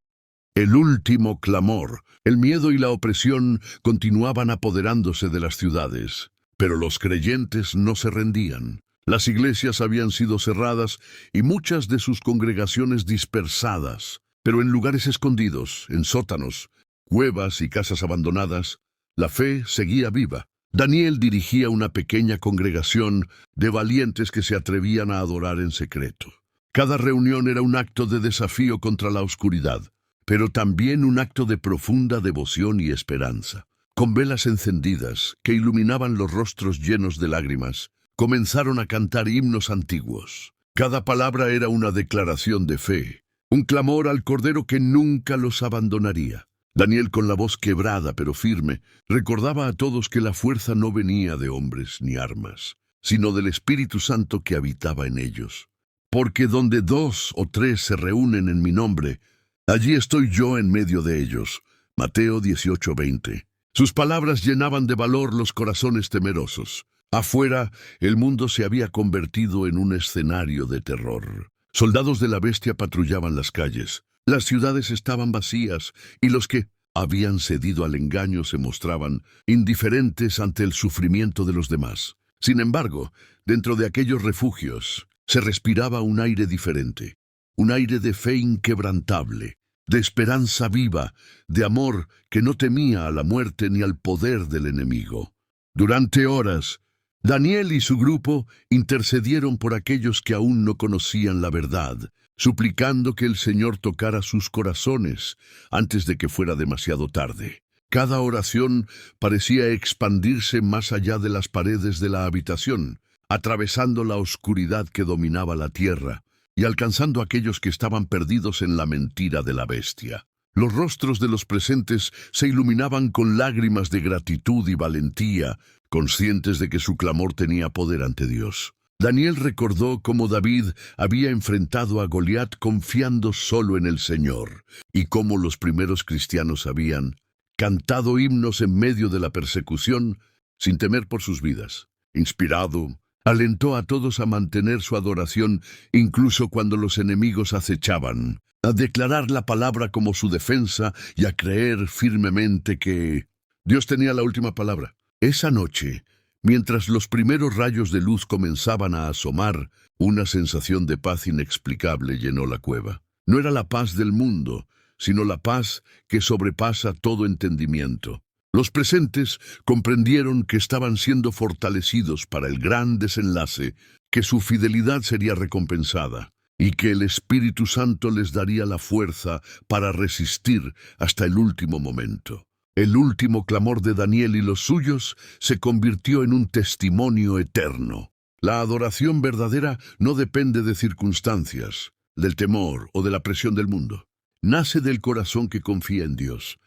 El último clamor, el miedo y la opresión continuaban apoderándose de las ciudades, pero los creyentes no se rendían. Las iglesias habían sido cerradas y muchas de sus congregaciones dispersadas, pero en lugares escondidos, en sótanos, cuevas y casas abandonadas, la fe seguía viva. Daniel dirigía una pequeña congregación de valientes que se atrevían a adorar en secreto. Cada reunión era un acto de desafío contra la oscuridad, pero también un acto de profunda devoción y esperanza. Con velas encendidas, que iluminaban los rostros llenos de lágrimas, comenzaron a cantar himnos antiguos. Cada palabra era una declaración de fe, un clamor al Cordero que nunca los abandonaría. Daniel, con la voz quebrada pero firme, recordaba a todos que la fuerza no venía de hombres ni armas, sino del Espíritu Santo que habitaba en ellos. Porque donde 2 o 3 se reúnen en mi nombre, allí estoy yo en medio de ellos. Mateo 18:20. Sus palabras llenaban de valor los corazones temerosos. Afuera, el mundo se había convertido en un escenario de terror. Soldados de la bestia patrullaban las calles. Las ciudades estaban vacías, y los que habían cedido al engaño se mostraban indiferentes ante el sufrimiento de los demás. Sin embargo, dentro de aquellos refugios se respiraba un aire diferente, un aire de fe inquebrantable, de esperanza viva, de amor que no temía a la muerte ni al poder del enemigo. Durante horas, Daniel y su grupo intercedieron por aquellos que aún no conocían la verdad, suplicando que el Señor tocara sus corazones antes de que fuera demasiado tarde. Cada oración parecía expandirse más allá de las paredes de la habitación, atravesando la oscuridad que dominaba la tierra y alcanzando a aquellos que estaban perdidos en la mentira de la bestia. Los rostros de los presentes se iluminaban con lágrimas de gratitud y valentía, conscientes de que su clamor tenía poder ante Dios. Daniel recordó cómo David había enfrentado a Goliat confiando solo en el Señor, y cómo los primeros cristianos habían cantado himnos en medio de la persecución sin temer por sus vidas. Inspirado, alentó a todos a mantener su adoración incluso cuando los enemigos acechaban, a declarar la palabra como su defensa y a creer firmemente que Dios tenía la última palabra. Esa noche, mientras los primeros rayos de luz comenzaban a asomar, una sensación de paz inexplicable llenó la cueva. No era la paz del mundo, sino la paz que sobrepasa todo entendimiento. Los presentes comprendieron que estaban siendo fortalecidos para el gran desenlace, que su fidelidad sería recompensada, y que el Espíritu Santo les daría la fuerza para resistir hasta el último momento. El último clamor de Daniel y los suyos se convirtió en un testimonio eterno. La adoración verdadera no depende de circunstancias, del temor o de la presión del mundo. Nace del corazón que confía en Dios,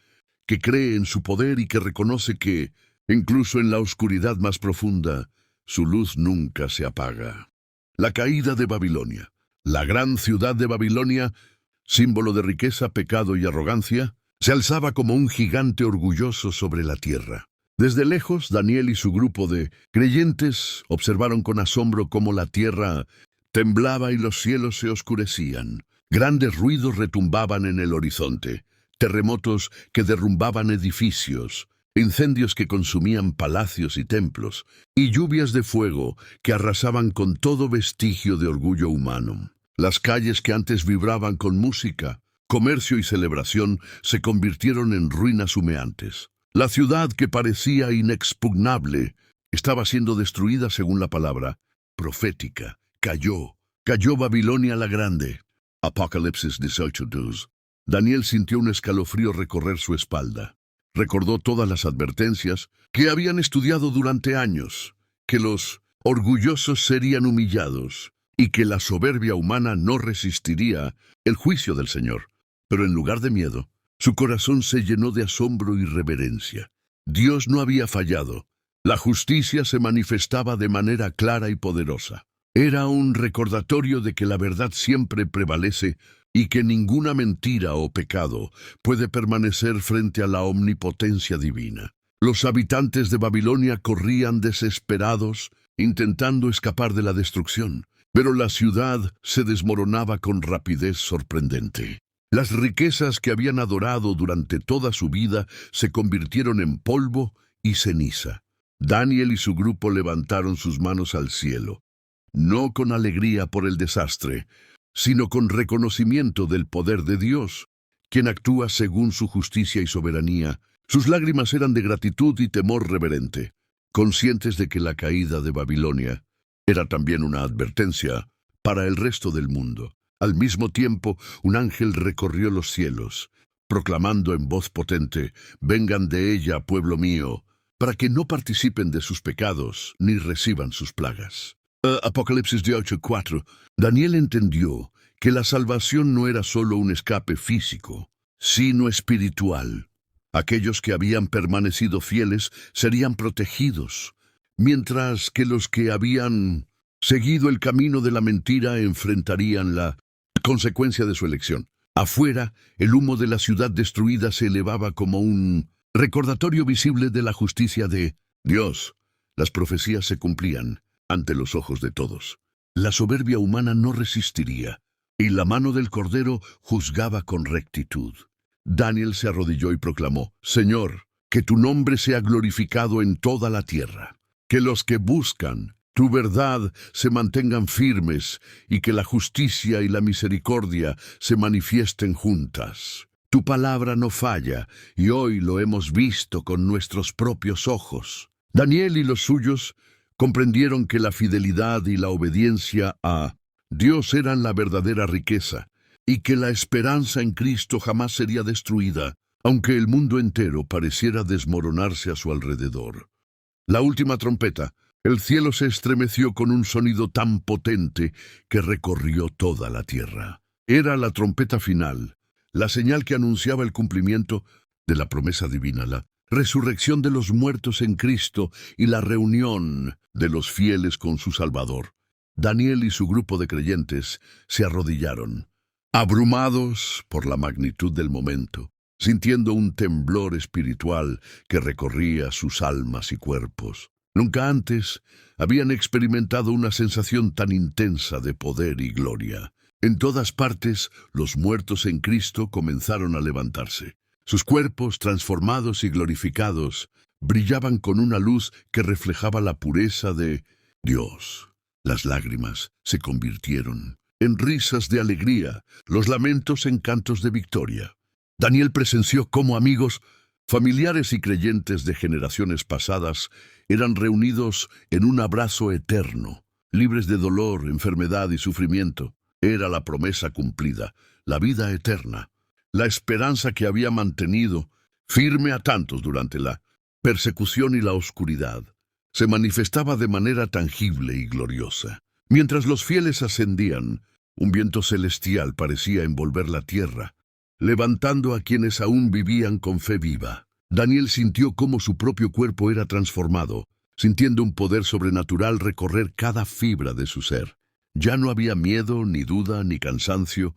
que cree en su poder y que reconoce que, incluso en la oscuridad más profunda, su luz nunca se apaga. La caída de Babilonia. La gran ciudad de Babilonia, símbolo de riqueza, pecado y arrogancia, Se alzaba como un gigante orgulloso sobre la tierra. Desde lejos, Daniel y su grupo de creyentes observaron con asombro cómo la tierra temblaba y los cielos se oscurecían. Grandes ruidos retumbaban en el horizonte, terremotos que derrumbaban edificios, incendios que consumían palacios y templos, y lluvias de fuego que arrasaban con todo vestigio de orgullo humano. Las calles que antes vibraban con música, comercio y celebración se convirtieron en ruinas humeantes. La ciudad que parecía inexpugnable estaba siendo destruida según la palabra profética. Cayó Babilonia la Grande. Apocalipsis 18:2. Daniel sintió un escalofrío recorrer su espalda. Recordó todas las advertencias que habían estudiado durante años, que los orgullosos serían humillados y que la soberbia humana no resistiría el juicio del Señor. Pero en lugar de miedo, su corazón se llenó de asombro y reverencia. Dios no había fallado. La justicia se manifestaba de manera clara y poderosa. Era un recordatorio de que la verdad siempre prevalece y que ninguna mentira o pecado puede permanecer frente a la omnipotencia divina. Los habitantes de Babilonia corrían desesperados, intentando escapar de la destrucción, pero la ciudad se desmoronaba con rapidez sorprendente. Las riquezas que habían adorado durante toda su vida se convirtieron en polvo y ceniza. Daniel y su grupo levantaron sus manos al cielo, no con alegría por el desastre, sino con reconocimiento del poder de Dios, quien actúa según su justicia y soberanía. Sus lágrimas eran de gratitud y temor reverente, conscientes de que la caída de Babilonia era también una advertencia para el resto del mundo. Al mismo tiempo, un ángel recorrió los cielos, proclamando en voz potente: «Vengan de ella, pueblo mío, para que no participen de sus pecados ni reciban sus plagas». Apocalipsis 18:4. Daniel entendió que la salvación no era solo un escape físico, sino espiritual. Aquellos que habían permanecido fieles serían protegidos, mientras que los que habían seguido el camino de la mentira enfrentarían la consecuencia de su elección. Afuera, el humo de la ciudad destruida se elevaba como un recordatorio visible de la justicia de Dios. Las profecías se cumplían ante los ojos de todos. La soberbia humana no resistiría, y la mano del Cordero juzgaba con rectitud. Daniel se arrodilló y proclamó: «Señor, que tu nombre sea glorificado en toda la tierra, que los que buscan tu verdad se mantengan firmes y que la justicia y la misericordia se manifiesten juntas. Tu palabra no falla, y hoy lo hemos visto con nuestros propios ojos». Daniel y los suyos comprendieron que la fidelidad y la obediencia a Dios eran la verdadera riqueza, y que la esperanza en Cristo jamás sería destruida, aunque el mundo entero pareciera desmoronarse a su alrededor. La última trompeta. El cielo se estremeció con un sonido tan potente que recorrió toda la tierra. Era la trompeta final, la señal que anunciaba el cumplimiento de la promesa divina, la resurrección de los muertos en Cristo y la reunión de los fieles con su Salvador. Daniel y su grupo de creyentes se arrodillaron, abrumados por la magnitud del momento, sintiendo un temblor espiritual que recorría sus almas y cuerpos. Nunca antes habían experimentado una sensación tan intensa de poder y gloria. En todas partes, los muertos en Cristo comenzaron a levantarse. Sus cuerpos, transformados y glorificados, brillaban con una luz que reflejaba la pureza de Dios. Las lágrimas se convirtieron en risas de alegría, los lamentos en cantos de victoria. Daniel presenció cómo amigos, familiares y creyentes de generaciones pasadas eran reunidos en un abrazo eterno, libres de dolor, enfermedad y sufrimiento. Era la promesa cumplida, la vida eterna, la esperanza que había mantenido firme a tantos durante la persecución y la oscuridad. Se manifestaba de manera tangible y gloriosa. Mientras los fieles ascendían, un viento celestial parecía envolver la tierra, levantando a quienes aún vivían con fe viva. Daniel sintió cómo su propio cuerpo era transformado, sintiendo un poder sobrenatural recorrer cada fibra de su ser. Ya no había miedo, ni duda, ni cansancio,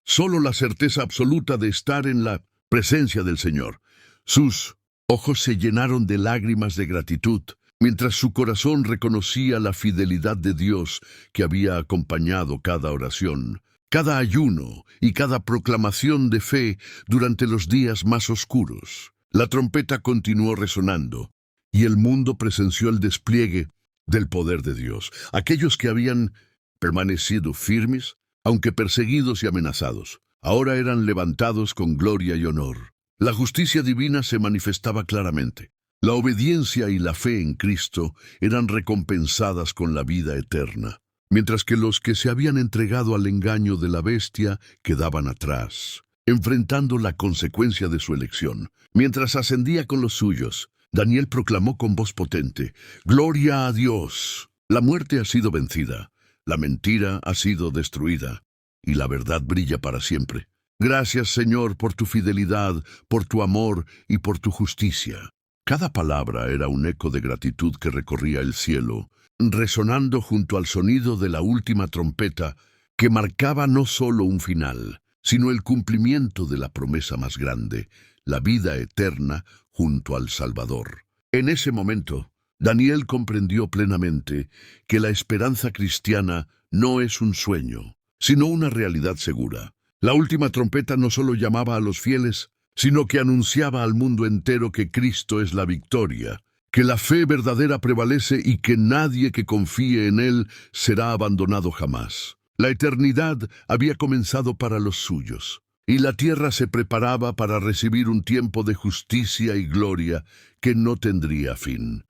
solo la certeza absoluta de estar en la presencia del Señor. Sus ojos se llenaron de lágrimas de gratitud, mientras su corazón reconocía la fidelidad de Dios que había acompañado cada oración, cada ayuno y cada proclamación de fe durante los días más oscuros. La trompeta continuó resonando, y el mundo presenció el despliegue del poder de Dios. Aquellos que habían permanecido firmes, aunque perseguidos y amenazados, ahora eran levantados con gloria y honor. La justicia divina se manifestaba claramente. La obediencia y la fe en Cristo eran recompensadas con la vida eterna, mientras que los que se habían entregado al engaño de la bestia quedaban atrás, enfrentando la consecuencia de su elección. Mientras ascendía con los suyos, Daniel proclamó con voz potente: «Gloria a Dios. La muerte ha sido vencida, la mentira ha sido destruida, y la verdad brilla para siempre. Gracias, Señor, por tu fidelidad, por tu amor y por tu justicia». Cada palabra era un eco de gratitud que recorría el cielo, resonando junto al sonido de la última trompeta, que marcaba no solo un final, sino el cumplimiento de la promesa más grande, la vida eterna junto al Salvador. En ese momento, Daniel comprendió plenamente que la esperanza cristiana no es un sueño, sino una realidad segura. La última trompeta no solo llamaba a los fieles, sino que anunciaba al mundo entero que Cristo es la victoria, que la fe verdadera prevalece y que nadie que confíe en Él será abandonado jamás. La eternidad había comenzado para los suyos, y la tierra se preparaba para recibir un tiempo de justicia y gloria que no tendría fin.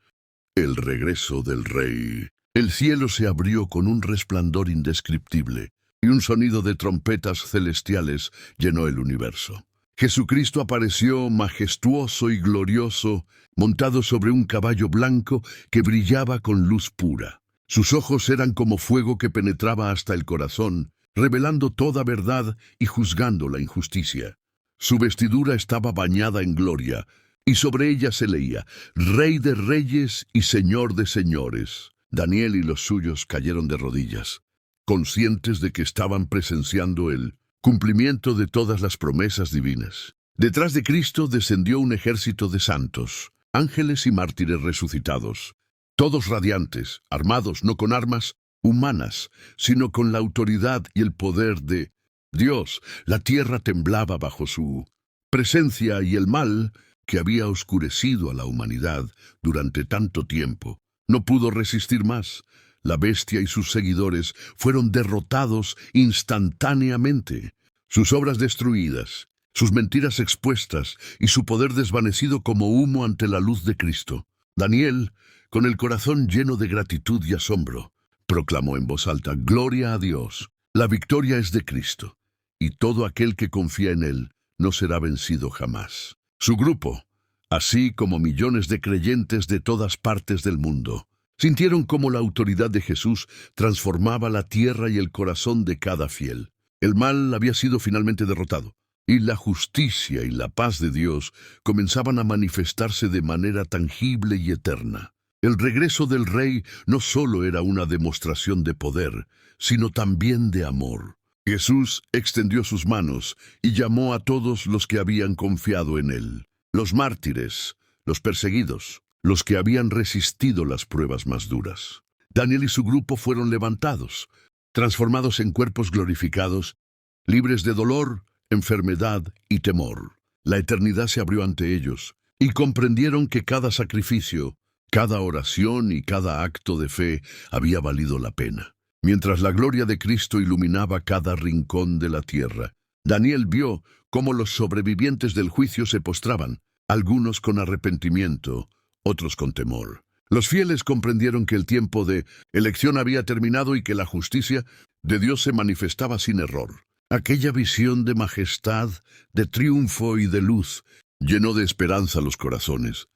El regreso del Rey. El cielo se abrió con un resplandor indescriptible, y un sonido de trompetas celestiales llenó el universo. Jesucristo apareció majestuoso y glorioso, montado sobre un caballo blanco que brillaba con luz pura. Sus ojos eran como fuego que penetraba hasta el corazón, revelando toda verdad y juzgando la injusticia. Su vestidura estaba bañada en gloria, y sobre ella se leía: «Rey de reyes y Señor de señores». Daniel y los suyos cayeron de rodillas, conscientes de que estaban presenciando el cumplimiento de todas las promesas divinas. Detrás de Cristo descendió un ejército de santos, ángeles y mártires resucitados, todos radiantes, armados no con armas humanas, sino con la autoridad y el poder de Dios. La tierra temblaba bajo su presencia, y el mal, que había oscurecido a la humanidad durante tanto tiempo, no pudo resistir más. La bestia y sus seguidores fueron derrotados instantáneamente, sus obras destruidas, sus mentiras expuestas y su poder desvanecido como humo ante la luz de Cristo. Daniel, con el corazón lleno de gratitud y asombro, proclamó en voz alta: «Gloria a Dios. La victoria es de Cristo, y todo aquel que confía en Él no será vencido jamás». Su grupo, así como millones de creyentes de todas partes del mundo, sintieron cómo la autoridad de Jesús transformaba la tierra y el corazón de cada fiel. El mal había sido finalmente derrotado, y la justicia y la paz de Dios comenzaban a manifestarse de manera tangible y eterna. El regreso del Rey no solo era una demostración de poder, sino también de amor. Jesús extendió sus manos y llamó a todos los que habían confiado en Él: los mártires, los perseguidos, los que habían resistido las pruebas más duras. Daniel y su grupo fueron levantados, transformados en cuerpos glorificados, libres de dolor, enfermedad y temor. La eternidad se abrió ante ellos, y comprendieron que cada sacrificio, cada oración y cada acto de fe había valido la pena. Mientras la gloria de Cristo iluminaba cada rincón de la tierra, Daniel vio cómo los sobrevivientes del juicio se postraban, algunos con arrepentimiento, otros con temor. Los fieles comprendieron que el tiempo de elección había terminado y que la justicia de Dios se manifestaba sin error. Aquella visión de majestad, de triunfo y de luz llenó de esperanza los corazones,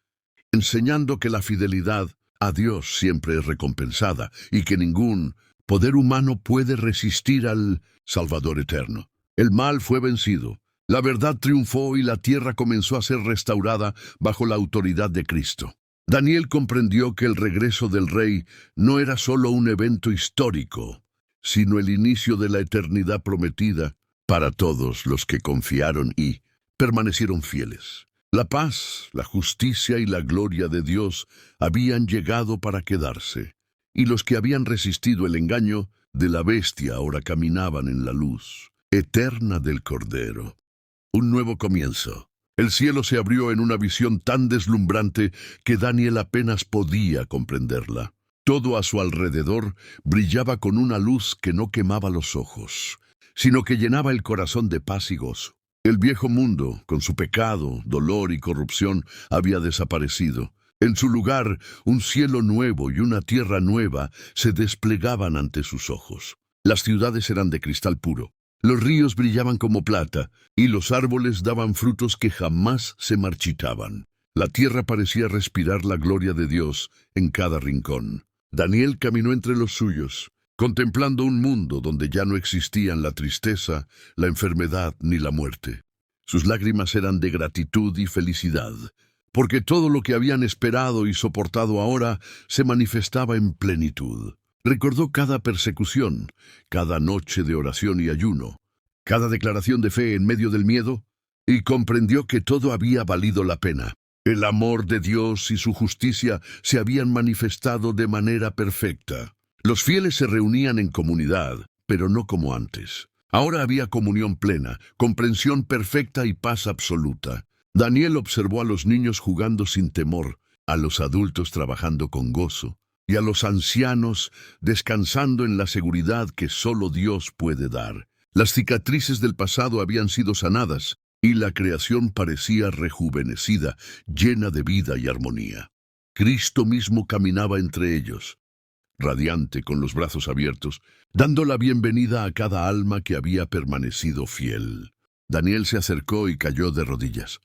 enseñando que la fidelidad a Dios siempre es recompensada y que ningún poder humano puede resistir al Salvador eterno. El mal fue vencido, la verdad triunfó y la tierra comenzó a ser restaurada bajo la autoridad de Cristo. Daniel comprendió que el regreso del Rey no era solo un evento histórico, sino el inicio de la eternidad prometida para todos los que confiaron y permanecieron fieles. La paz, la justicia y la gloria de Dios habían llegado para quedarse, y los que habían resistido el engaño de la bestia ahora caminaban en la luz eterna del Cordero. Un nuevo comienzo. El cielo se abrió en una visión tan deslumbrante que Daniel apenas podía comprenderla. Todo a su alrededor brillaba con una luz que no quemaba los ojos, sino que llenaba el corazón de paz y gozo. El viejo mundo, con su pecado, dolor y corrupción, había desaparecido. En su lugar, un cielo nuevo y una tierra nueva se desplegaban ante sus ojos. Las ciudades eran de cristal puro. Los ríos brillaban como plata, y los árboles daban frutos que jamás se marchitaban. La tierra parecía respirar la gloria de Dios en cada rincón. Daniel caminó entre los suyos, contemplando un mundo donde ya no existían la tristeza, la enfermedad ni la muerte. Sus lágrimas eran de gratitud y felicidad, porque todo lo que habían esperado y soportado ahora se manifestaba en plenitud. Recordó cada persecución, cada noche de oración y ayuno, cada declaración de fe en medio del miedo, y comprendió que todo había valido la pena. El amor de Dios y su justicia se habían manifestado de manera perfecta. Los fieles se reunían en comunidad, pero no como antes. Ahora había comunión plena, comprensión perfecta y paz absoluta. Daniel observó a los niños jugando sin temor, a los adultos trabajando con gozo, y a los ancianos descansando en la seguridad que solo Dios puede dar. Las cicatrices del pasado habían sido sanadas, y la creación parecía rejuvenecida, llena de vida y armonía. Cristo mismo caminaba entre ellos, radiante, con los brazos abiertos, dando la bienvenida a cada alma que había permanecido fiel. Daniel se acercó y cayó de rodillas,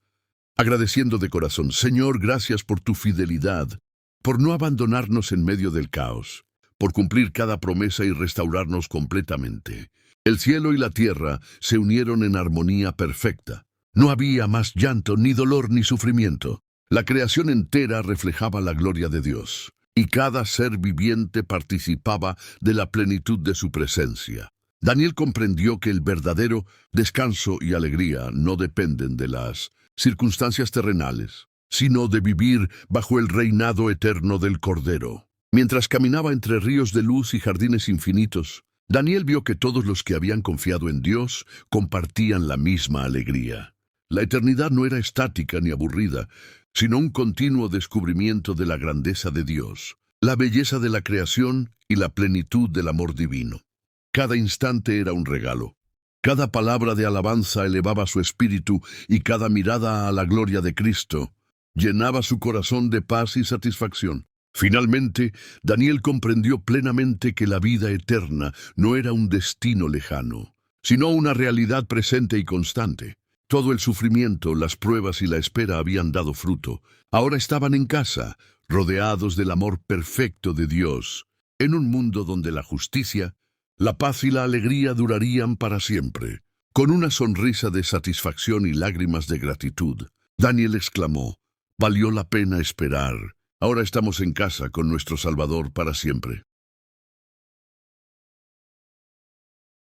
agradeciendo de corazón: Señor, gracias por tu fidelidad, por no abandonarnos en medio del caos, por cumplir cada promesa y restaurarnos completamente. El cielo y la tierra se unieron en armonía perfecta. No había más llanto, ni dolor, ni sufrimiento. La creación entera reflejaba la gloria de Dios, y cada ser viviente participaba de la plenitud de su presencia. Daniel comprendió que el verdadero descanso y alegría no dependen de las circunstancias terrenales, sino de vivir bajo el reinado eterno del Cordero. Mientras caminaba entre ríos de luz y jardines infinitos, Daniel vio que todos los que habían confiado en Dios compartían la misma alegría. La eternidad no era estática ni aburrida, sino un continuo descubrimiento de la grandeza de Dios, la belleza de la creación y la plenitud del amor divino. Cada instante era un regalo. Cada palabra de alabanza elevaba su espíritu, y cada mirada a la gloria de Cristo llenaba su corazón de paz y satisfacción. Finalmente, Daniel comprendió plenamente que la vida eterna no era un destino lejano, sino una realidad presente y constante. Todo el sufrimiento, las pruebas y la espera habían dado fruto. Ahora estaban en casa, rodeados del amor perfecto de Dios, en un mundo donde la justicia, la paz y la alegría durarían para siempre. Con una sonrisa de satisfacción y lágrimas de gratitud, Daniel exclamó: «Valió la pena esperar. Ahora estamos en casa con nuestro Salvador para siempre».